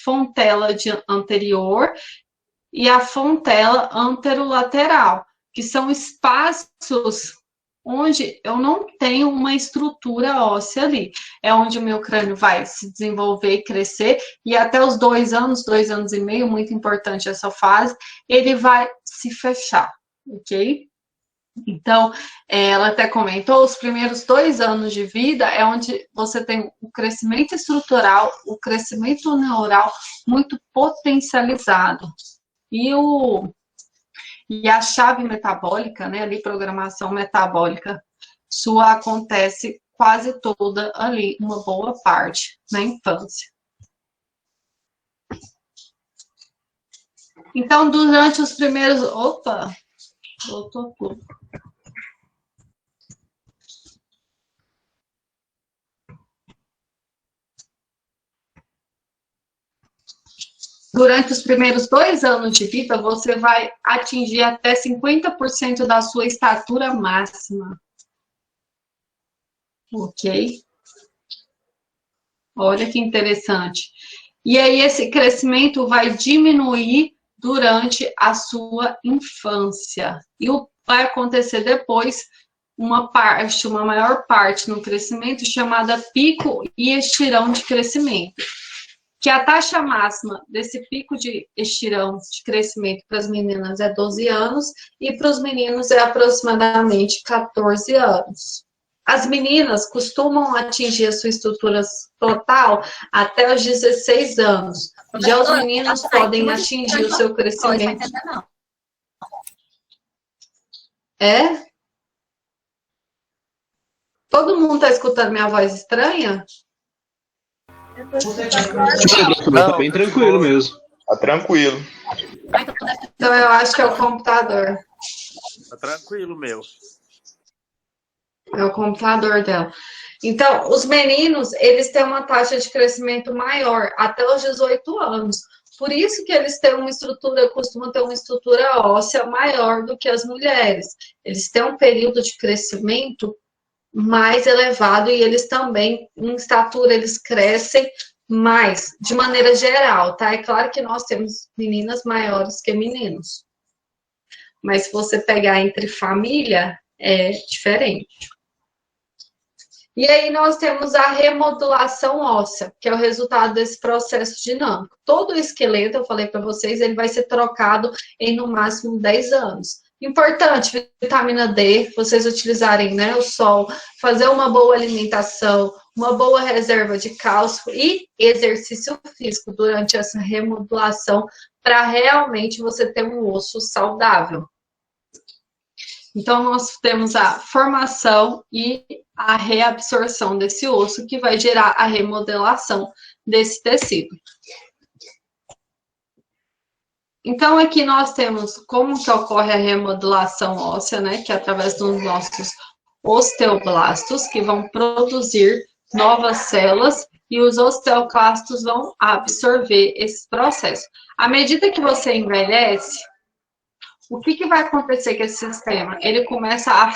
fontela anterior e a fontela anterolateral, que são espaços onde eu não tenho uma estrutura óssea ali. É onde o meu crânio vai se desenvolver e crescer, e até os 2 anos, 2 anos e meio, muito importante essa fase, ele vai se fechar, ok? Então, ela até comentou, os primeiros 2 anos de vida é onde você tem o crescimento estrutural, o crescimento neural muito potencializado. E a chave metabólica, né, ali, programação metabólica, sua acontece quase toda ali, uma boa parte, na infância. Então, durante os primeiros... Opa! Voltou tudo. Durante os primeiros 2 anos de vida, você vai atingir até 50% da sua estatura máxima. Ok? Olha que interessante. E aí, esse crescimento vai diminuir durante a sua infância. E vai acontecer depois uma maior parte no crescimento, chamada pico e estirão de crescimento. Que a taxa máxima desse pico de estirão de crescimento para as meninas é 12 anos e para os meninos é aproximadamente 14 anos. As meninas costumam atingir a sua estrutura total até os 16 anos. Já os meninos podem atingir o seu crescimento. É? Todo mundo está escutando minha voz estranha? Tá bem tranquilo mesmo. Tá tranquilo. Então eu acho que é o computador. Tá tranquilo, meu. É o computador dela. Então, os meninos, eles têm uma taxa de crescimento maior, até os 18 anos. Por isso que eles têm uma estrutura, costumam ter uma estrutura óssea maior do que as mulheres. Eles têm um período de crescimento mais elevado e eles também, em estatura, eles crescem mais, de maneira geral, tá? É claro que nós temos meninas maiores que meninos. Mas se você pegar entre família, é diferente. E aí nós temos a remodulação óssea, que é o resultado desse processo dinâmico. Todo o esqueleto, eu falei para vocês, ele vai ser trocado em no máximo 10 anos. Importante, vitamina D, vocês utilizarem, né, o sol, fazer uma boa alimentação, uma boa reserva de cálcio e exercício físico durante essa remodulação para realmente você ter um osso saudável. Então, nós temos a formação e a reabsorção desse osso, que vai gerar a remodelação desse tecido. Então, aqui nós temos como que ocorre a remodelação óssea, né? Que é através dos nossos osteoblastos, que vão produzir novas células, e os osteoclastos vão absorver esse processo. À medida que você envelhece, o que vai acontecer com esse sistema? Ele começa a...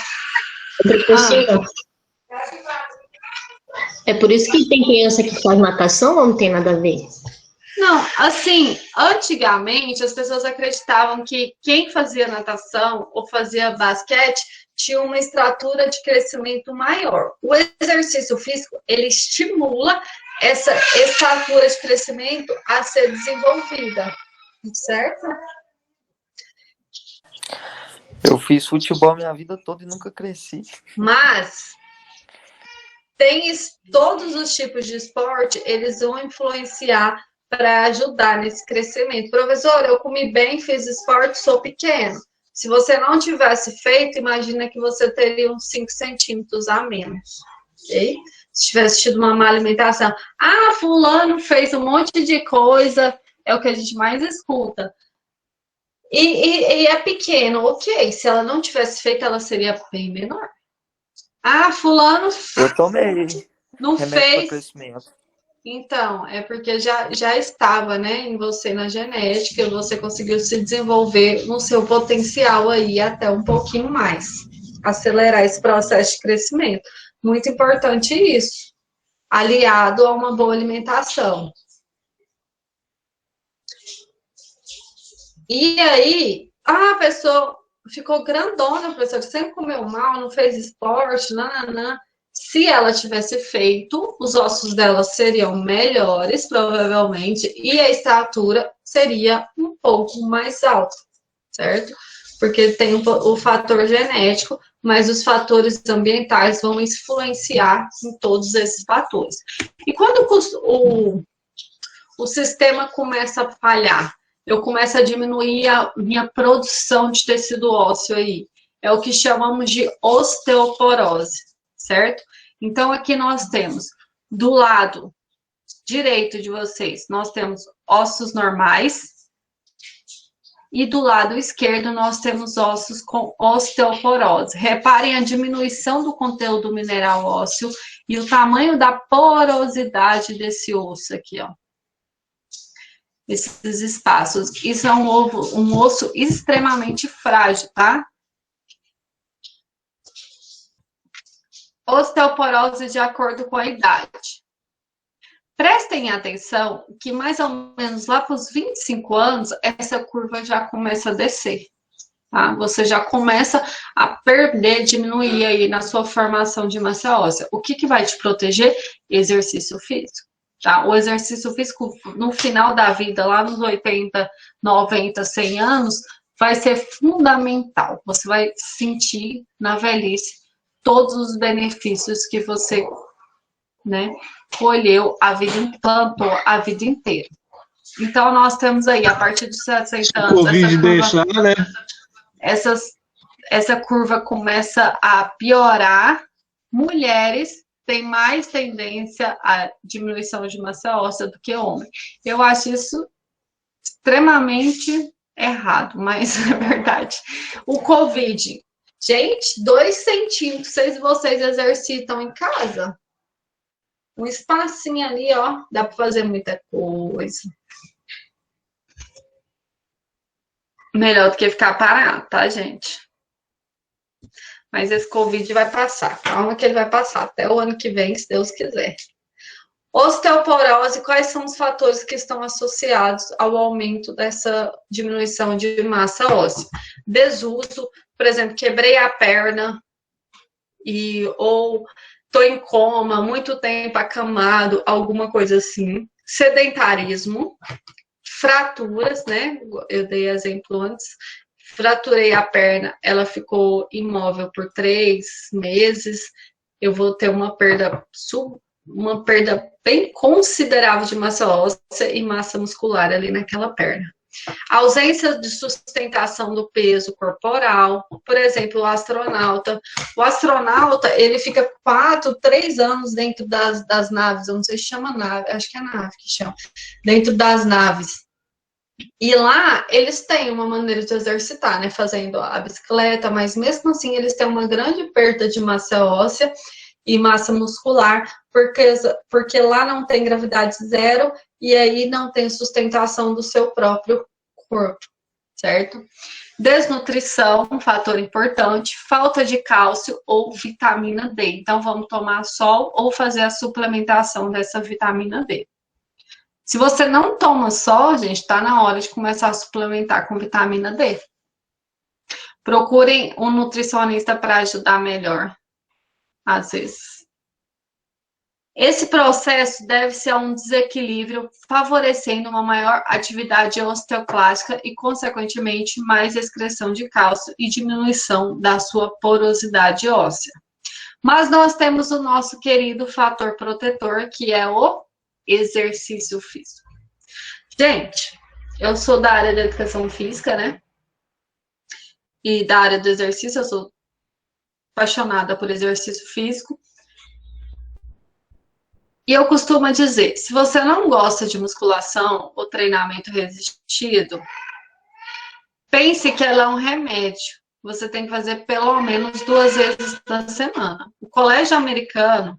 É por isso que tem criança que faz natação ou não tem nada a ver? Não, assim, antigamente as pessoas acreditavam que quem fazia natação ou fazia basquete tinha uma estrutura de crescimento maior. O exercício físico, ele estimula essa estrutura de crescimento a ser desenvolvida, certo? Eu fiz futebol minha vida toda e nunca cresci. Mas Todos os tipos de esporte, eles vão influenciar para ajudar nesse crescimento. Professor, eu comi bem, fiz esporte, sou pequeno. Se você não tivesse feito, imagina que você teria uns 5 centímetros a menos, ok? Se tivesse tido uma má alimentação. Ah, fulano fez um monte de coisa, é o que a gente mais escuta. E é pequeno, ok. Se ela não tivesse feito, ela seria bem menor. Ah, fulano... Eu tomei. Não fez... crescimento. Então, é porque já estava, né, em você na genética, você conseguiu se desenvolver no seu potencial aí até um pouquinho mais, acelerar esse processo de crescimento. Muito importante isso, aliado a uma boa alimentação. E aí, a pessoa ficou grandona, professor, sempre comeu mal, não fez esporte, nananã. Se ela tivesse feito, os ossos dela seriam melhores, provavelmente, e a estatura seria um pouco mais alta, certo? Porque tem o fator genético, mas os fatores ambientais vão influenciar em todos esses fatores. E quando o sistema começa a falhar, eu começo a diminuir a minha produção de tecido ósseo aí. É o que chamamos de osteoporose. Certo? Então, aqui nós temos, do lado direito de vocês, nós temos ossos normais, e do lado esquerdo nós temos ossos com osteoporose. Reparem a diminuição do conteúdo mineral ósseo e o tamanho da porosidade desse osso aqui, ó. Esses espaços. Isso é um osso extremamente frágil, tá? Osteoporose de acordo com a idade. Prestem atenção que mais ou menos lá para os 25 anos, essa curva já começa a descer. Tá? Você já começa a perder, diminuir aí na sua formação de massa óssea. O que vai te proteger? Exercício físico. Tá? O exercício físico no final da vida, lá nos 80, 90, 100 anos, vai ser fundamental. Você vai sentir na velhice todos os benefícios que você, né, colheu a vida, plantou a vida inteira. Então, nós temos aí, a partir de 60 anos, essa curva começa a piorar. Mulheres têm mais tendência à diminuição de massa óssea do que homens. Eu acho isso extremamente errado, mas é verdade. O Covid... Gente, 2 centímetros, vocês exercitam em casa. Um espacinho ali, ó, dá para fazer muita coisa. Melhor do que ficar parado, tá, gente? Mas esse Covid vai passar. Calma que ele vai passar até o ano que vem, se Deus quiser. Osteoporose, quais são os fatores que estão associados ao aumento dessa diminuição de massa óssea? Desuso, por exemplo, quebrei a perna ou estou em coma, muito tempo acamado, alguma coisa assim. Sedentarismo, fraturas, né? Eu dei exemplo antes. Fraturei a perna, ela ficou imóvel por 3 meses. Eu vou ter uma perda bem considerável de massa óssea e massa muscular ali naquela perna. A ausência de sustentação do peso corporal, por exemplo, o astronauta, ele fica 3 anos dentro das naves, eu não sei se chama nave, acho que é nave que chama, dentro das naves. E lá, eles têm uma maneira de exercitar, né, fazendo a bicicleta, mas mesmo assim, eles têm uma grande perda de massa óssea e massa muscular, porque lá não tem gravidade zero e aí não tem sustentação do seu próprio corpo, certo? Desnutrição, um fator importante, falta de cálcio ou vitamina D. Então, vamos tomar sol ou fazer a suplementação dessa vitamina D. Se você não toma sol, gente, tá na hora de começar a suplementar com vitamina D. Procurem um nutricionista para ajudar melhor, às vezes. Esse processo deve-se a um desequilíbrio favorecendo uma maior atividade osteoclástica e, consequentemente, mais excreção de cálcio e diminuição da sua porosidade óssea. Mas nós temos o nosso querido fator protetor, que é o exercício físico. Gente, eu sou da área da educação física, né? E da área do exercício, eu sou apaixonada por exercício físico. E eu costumo dizer, se você não gosta de musculação ou treinamento resistido, pense que ela é um remédio. Você tem que fazer pelo menos 2 vezes na semana. O colégio americano,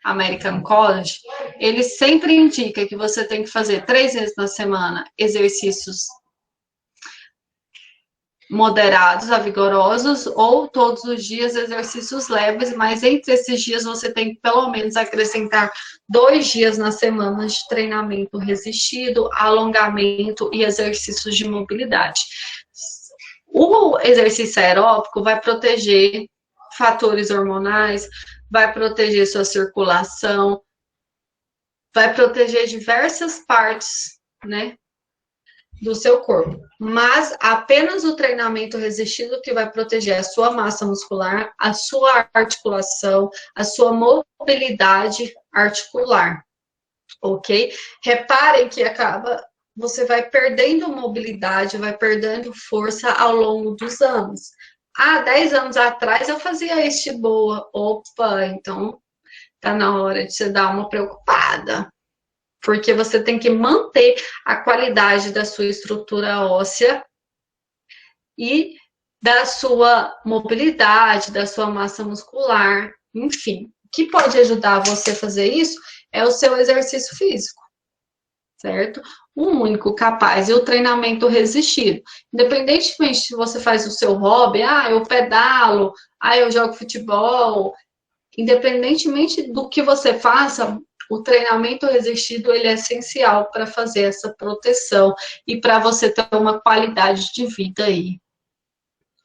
American College, ele sempre indica que você tem que fazer 3 vezes na semana exercícios moderados a vigorosos ou todos os dias exercícios leves, mas entre esses dias você tem que pelo menos acrescentar 2 dias na semana de treinamento resistido, alongamento e exercícios de mobilidade. O exercício aeróbico vai proteger fatores hormonais, vai proteger sua circulação, vai proteger diversas partes, né, do seu corpo. Mas apenas o treinamento resistido que vai proteger a sua massa muscular, a sua articulação, a sua mobilidade articular, ok? Reparem que você vai perdendo mobilidade, vai perdendo força ao longo dos anos. 10 anos atrás eu fazia isso de boa. Opa, então tá na hora de você dar uma preocupada. Porque você tem que manter a qualidade da sua estrutura óssea e da sua mobilidade, da sua massa muscular, enfim. O que pode ajudar você a fazer isso é o seu exercício físico, certo? O único capaz é o treinamento resistido. Independentemente se você faz o seu hobby, eu pedalo, eu jogo futebol, independentemente do que você faça, o treinamento resistido ele é essencial para fazer essa proteção e para você ter uma qualidade de vida aí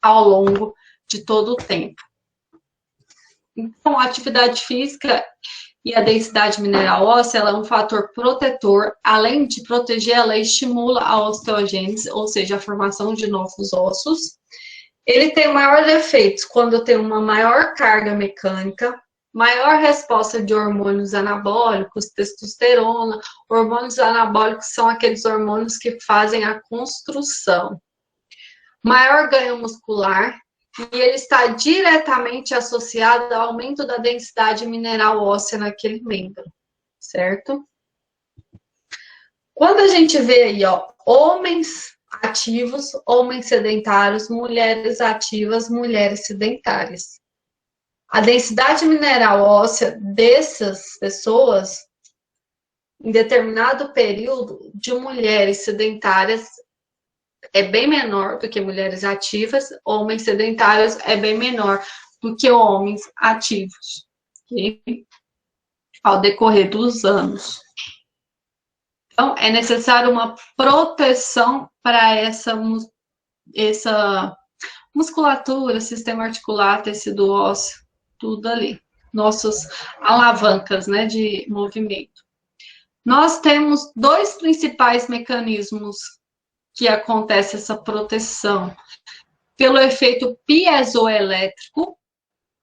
ao longo de todo o tempo. Então, a atividade física e a densidade mineral óssea ela é um fator protetor. Além de proteger, ela estimula a osteogênese, ou seja, a formação de novos ossos. Ele tem maiores efeitos quando tem uma maior carga mecânica, maior resposta de hormônios anabólicos, testosterona. Hormônios anabólicos são aqueles hormônios que fazem a construção. Maior ganho muscular, e ele está diretamente associado ao aumento da densidade mineral óssea naquele membro, certo? Quando a gente vê aí, homens ativos, homens sedentários, mulheres ativas, mulheres sedentárias. A densidade mineral óssea dessas pessoas, em determinado período, de mulheres sedentárias, é bem menor do que mulheres ativas, homens sedentários é bem menor do que homens ativos, okay? Ao decorrer dos anos. Então, é necessário uma proteção para essa musculatura, sistema articular, tecido ósseo, tudo ali. Nossas alavancas, né, de movimento. Nós temos 2 principais mecanismos que acontece essa proteção. Pelo efeito piezoelétrico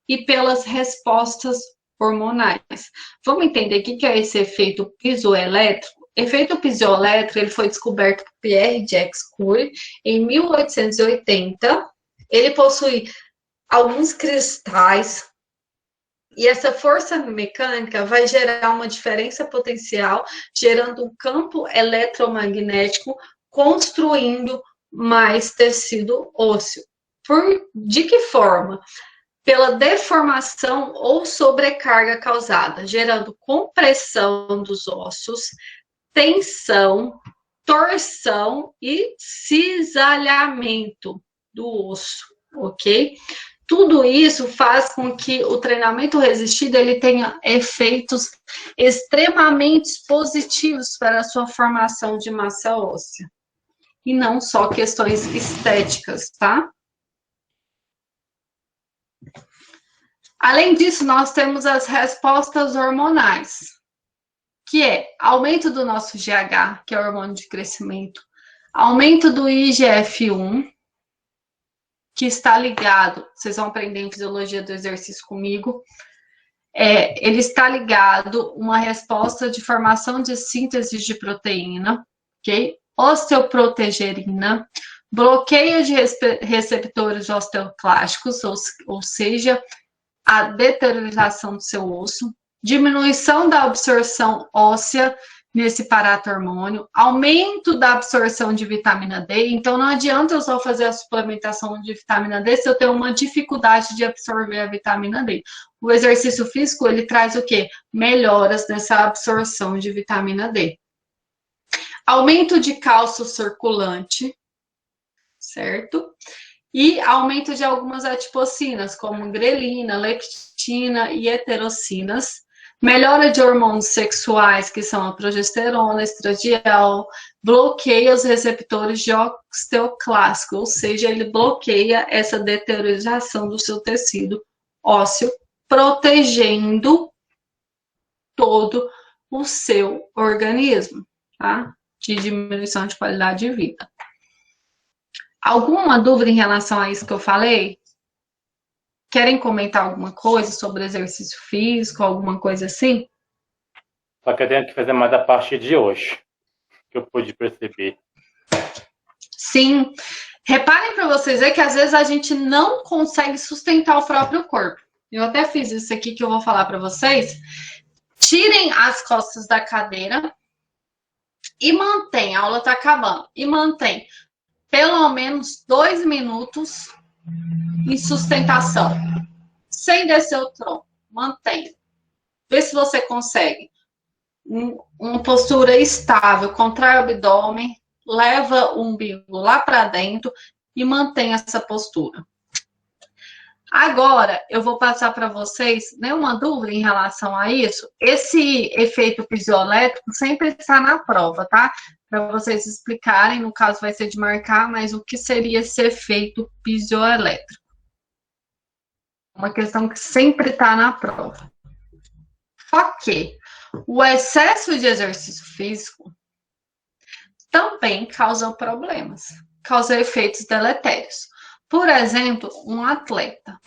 e pelas respostas hormonais. Vamos entender o que é esse efeito piezoelétrico? Efeito piezoelétrico ele foi descoberto por Pierre Jacques Curie em 1880. Ele possui alguns cristais e essa força mecânica vai gerar uma diferença potencial, gerando um campo eletromagnético, construindo mais tecido ósseo. De que forma? Pela deformação ou sobrecarga causada, gerando compressão dos ossos, tensão, torção e cisalhamento do osso, ok? Tudo isso faz com que o treinamento resistido ele tenha efeitos extremamente positivos para a sua formação de massa óssea. E não só questões estéticas, tá? Além disso, nós temos as respostas hormonais, que é aumento do nosso GH, que é o hormônio de crescimento, aumento do IGF-1, que está ligado, vocês vão aprender em fisiologia do exercício comigo, ele está ligado uma resposta de formação de síntese de proteína, ok? Osteoprotegerina, bloqueio de receptores osteoclásticos, ou seja, a deteriorização do seu osso, diminuição da absorção óssea nesse paratormônio, aumento da absorção de vitamina D. Então, não adianta eu só fazer a suplementação de vitamina D se eu tenho uma dificuldade de absorver a vitamina D. O exercício físico, ele traz o quê? Melhoras nessa absorção de vitamina D. Aumento de cálcio circulante, certo? E aumento de algumas adipocinas, como grelina, leptina e heterocinas. Melhora de hormônios sexuais, que são a progesterona, estradiol, bloqueia os receptores de osteoclástico, ou seja, ele bloqueia essa deteriorização do seu tecido ósseo, protegendo todo o seu organismo, tá? De diminuição de qualidade de vida. Alguma dúvida em relação a isso que eu falei? Querem comentar alguma coisa sobre exercício físico, alguma coisa assim? Só que eu tenho que fazer mais a partir de hoje, que eu pude perceber. Sim. Reparem para vocês que às vezes a gente não consegue sustentar o próprio corpo. Eu até fiz isso aqui que eu vou falar para vocês. Tirem as costas da cadeira e mantém, a aula está acabando, e mantém pelo menos 2 minutos em sustentação, sem descer o tronco, mantém. Vê se você consegue. Uma postura estável, contrai o abdômen, leva o umbigo lá para dentro e mantém essa postura. Agora, eu vou passar para vocês, nenhuma dúvida em relação a isso? Esse efeito piezoelétrico sempre está na prova, tá? Para vocês explicarem, no caso vai ser de marcar, mas o que seria esse efeito piezoelétrico? Uma questão que sempre está na prova. Só que o excesso de exercício físico também causa problemas, causa efeitos deletérios. Por exemplo, um atleta.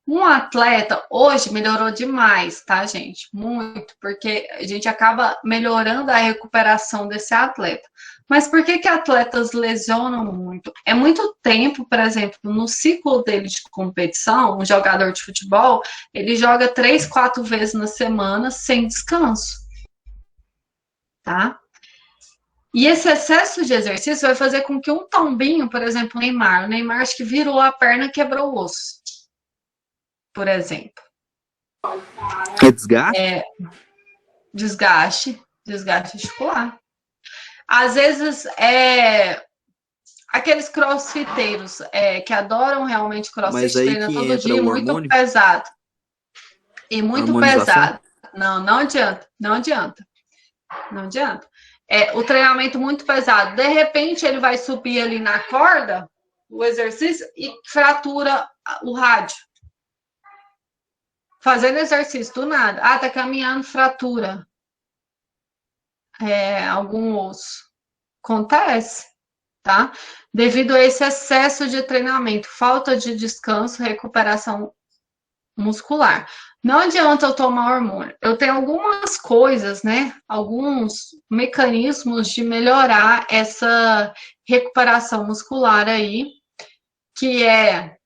Um atleta hoje melhorou demais, tá, gente? Muito, porque a gente acaba melhorando a recuperação desse atleta. Mas por que atletas lesionam muito? É muito tempo, por exemplo, no ciclo dele de competição, um jogador de futebol, ele joga 3, 4 vezes na semana sem descanso, tá? E esse excesso de exercício vai fazer com que um tombinho, por exemplo, o Neymar acho que virou a perna e quebrou o osso, por exemplo. É desgaste? É desgaste articular. Às vezes, aqueles crossfiteiros que adoram realmente crossfit, treinam todo dia, muito pesado. E muito pesado. Não adianta. O treinamento muito pesado. De repente, ele vai subir ali na corda, o exercício, e fratura o rádio. Fazendo exercício, do nada. Tá caminhando, fratura. Algum osso. Acontece, tá? Devido a esse excesso de treinamento, falta de descanso, recuperação muscular. Não adianta eu tomar hormônio. Eu tenho algumas coisas, né? Alguns mecanismos de melhorar essa recuperação muscular aí, que é,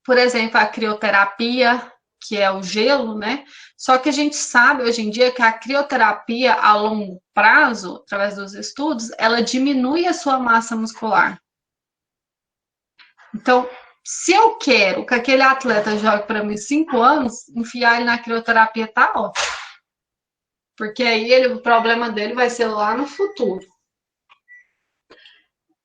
por exemplo, a crioterapia, que é o gelo, né? Só que a gente sabe hoje em dia que a crioterapia a longo prazo, através dos estudos, ela diminui a sua massa muscular. Então, se eu quero que aquele atleta jogue para mim 5 anos, enfiar ele na crioterapia tá ótimo. Porque aí o problema dele vai ser lá no futuro.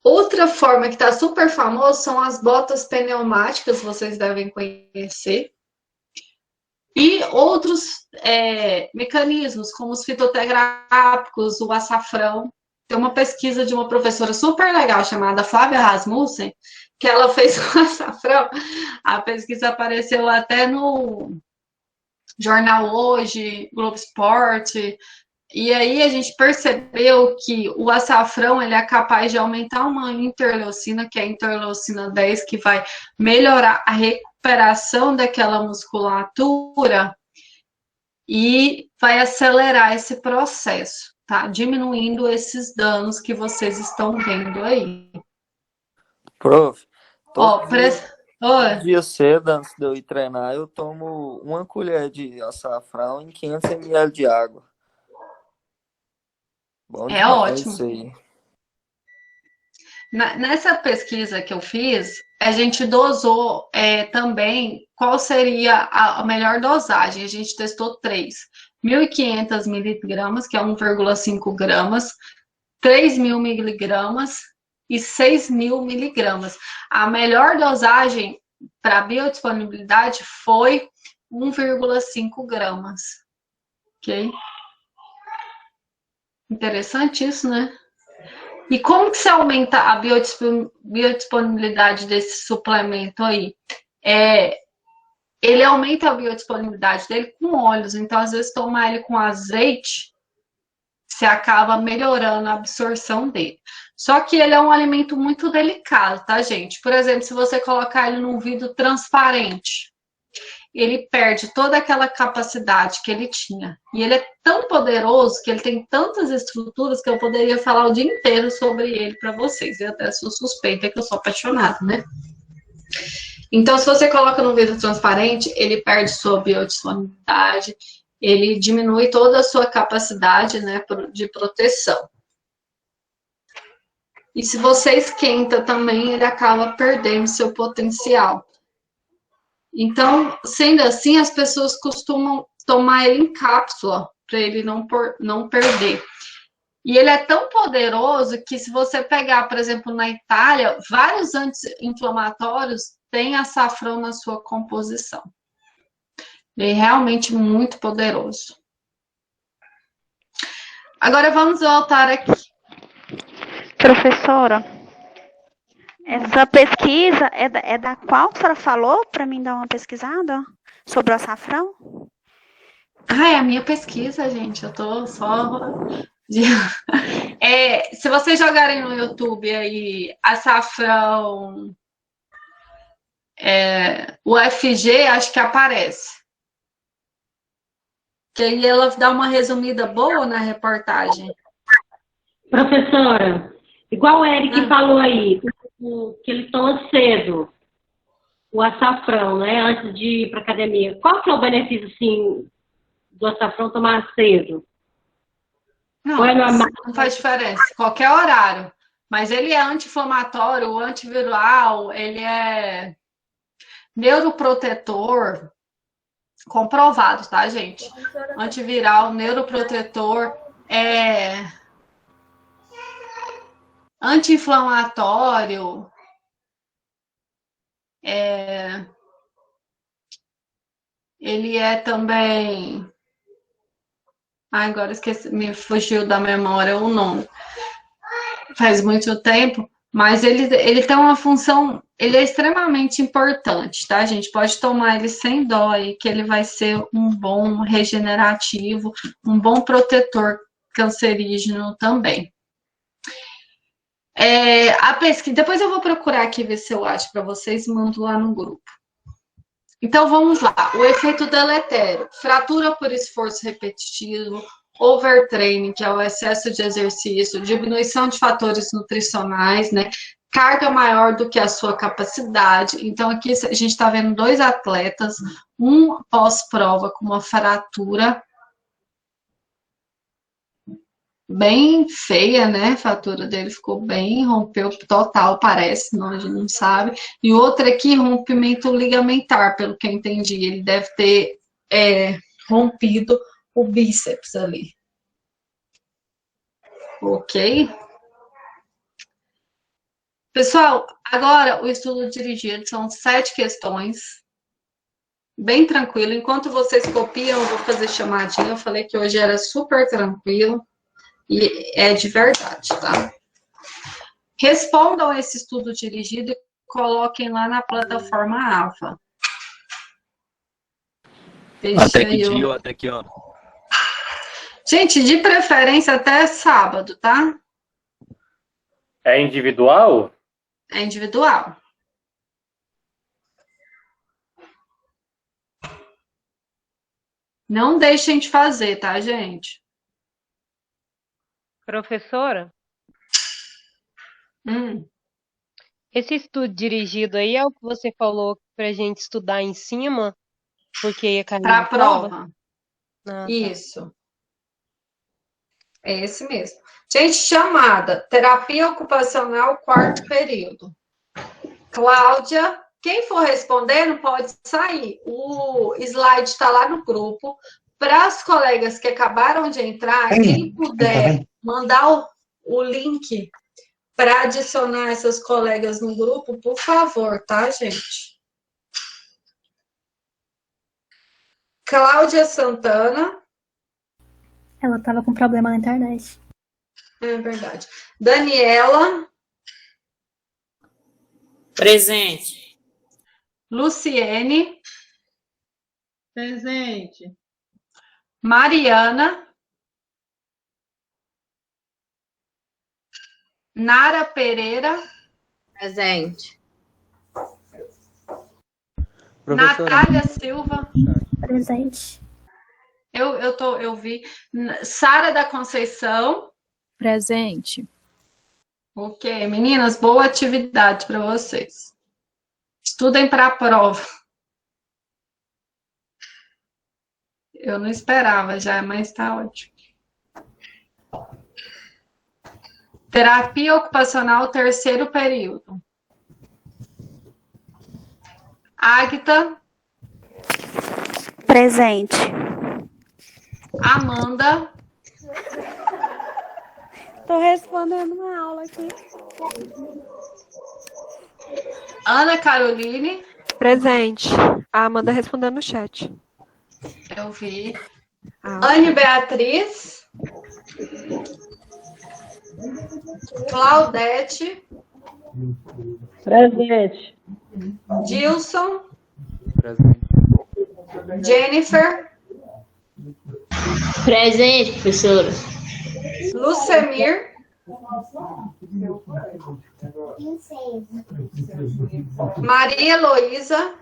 Outra forma que está super famosa são as botas pneumáticas, vocês devem conhecer. E outros mecanismos, como os fitoterápicos, o açafrão. Tem uma pesquisa de uma professora super legal chamada Flávia Rasmussen, que ela fez com açafrão. A pesquisa apareceu até no Jornal Hoje, Globo Esporte. E aí a gente percebeu que o açafrão ele é capaz de aumentar uma interleucina, que é a interleucina 10, que vai melhorar a recuperação daquela musculatura e vai acelerar esse processo, tá? Diminuindo esses danos que vocês estão vendo aí. Prof, Ó, todo dia cedo, antes de eu ir treinar, eu tomo 1 colher de açafrão em 500 ml de água. Bom é demais ótimo. isso aí. Nessa pesquisa que eu fiz, a gente dosou também qual seria a melhor dosagem. A gente testou 1.500 miligramas, que é 1,5 gramas, 3.000 miligramas e 6.000 miligramas. A melhor dosagem para biodisponibilidade foi 1,5 gramas. Ok? Interessante isso, né? E como que se aumenta a biodisponibilidade desse suplemento aí? Ele aumenta a biodisponibilidade dele com óleos. Então, às vezes, tomar ele com azeite, você acaba melhorando a absorção dele. Só que ele é um alimento muito delicado, tá, gente? Por exemplo, se você colocar ele num vidro transparente, ele perde toda aquela capacidade que ele tinha. E ele é tão poderoso que ele tem tantas estruturas que eu poderia falar o dia inteiro sobre ele para vocês. Eu até sou suspeita que eu sou apaixonada, né? Então, se você coloca no vidro transparente, ele perde sua biodisponibilidade, ele diminui toda a sua capacidade, né, de proteção. E se você esquenta também, ele acaba perdendo seu potencial. Então, sendo assim, as pessoas costumam tomar ele em cápsula, para ele não perder. E ele é tão poderoso que se você pegar, por exemplo, na Itália, vários anti-inflamatórios têm açafrão na sua composição. Ele é realmente muito poderoso. Agora vamos voltar aqui. Professora, essa pesquisa é da qual a senhora falou para mim dar uma pesquisada sobre o açafrão? É a minha pesquisa, gente. Eu tô só... se vocês jogarem no YouTube aí, açafrão, UFG, acho que aparece. Que aí ela dá uma resumida boa na reportagem. Professora, igual o Eric falou aí, que ele toma cedo o açafrão, né, antes de ir para academia. Qual que é o benefício, assim, do açafrão tomar cedo? Não faz diferença, qualquer horário. Mas ele é anti-inflamatório, antiviral, ele é neuroprotetor, comprovado, tá, gente? Antiviral, neuroprotetor, anti-inflamatório, ele é também... agora esqueci, me fugiu da memória o nome. Faz muito tempo, mas ele tem uma função, ele é extremamente importante, tá, gente? Pode tomar ele sem dó aí, que ele vai ser um bom regenerativo, um bom protetor cancerígeno também. A pesquisa, depois eu vou procurar aqui, ver se eu acho para vocês, mando lá no grupo. Então, vamos lá. O efeito deletério. Fratura por esforço repetitivo, overtraining, que é o excesso de exercício, diminuição de fatores nutricionais, né? Carga maior do que a sua capacidade. Então, aqui a gente está vendo 2 atletas, um pós-prova com uma fratura bem feia, né? A fratura dele ficou bem, rompeu total, parece, não, a gente não sabe. E outra aqui, rompimento ligamentar, pelo que eu entendi. Ele deve ter rompido o bíceps ali. Ok? Pessoal, agora o estudo dirigido são 7 questões. Bem tranquilo. Enquanto vocês copiam, eu vou fazer chamadinha. Eu falei que hoje era super tranquilo. E é de verdade, tá? Respondam esse estudo dirigido e coloquem lá na plataforma AVA. Até que dia, até que hora? Gente, de preferência até sábado, tá? É individual? É individual. Não deixem de fazer, tá, gente? Professora, Hum. esse estudo dirigido aí é o que você falou pra gente estudar em cima, porque ia cair Para na a prova. Ah, tá. Isso. É esse mesmo. Gente, chamada. Terapia ocupacional, quarto período. Cláudia, quem for respondendo pode sair. O slide está lá no grupo. Para as colegas que acabaram de entrar, quem puder mandar o link para adicionar essas colegas no grupo, por favor, tá, gente? Cláudia Santana. Ela estava com problema na internet. É verdade. Daniela. Presente. Luciene. Presente. Mariana. Nara Pereira. Presente. Natália Silva. Presente. Eu vi. Sara da Conceição. Presente. Ok, meninas, boa atividade para vocês. Estudem para a prova. Eu não esperava já, mas está ótimo. Terapia ocupacional, terceiro período. Águita. Presente. Amanda. Tô respondendo uma aula aqui. Ana Caroline. Presente. A Amanda respondendo no chat. Eu vi. Anne Beatriz. Claudete. Presente. Dilson. Presente. Jennifer. Presente, professora. Lucemir. Maria Heloísa.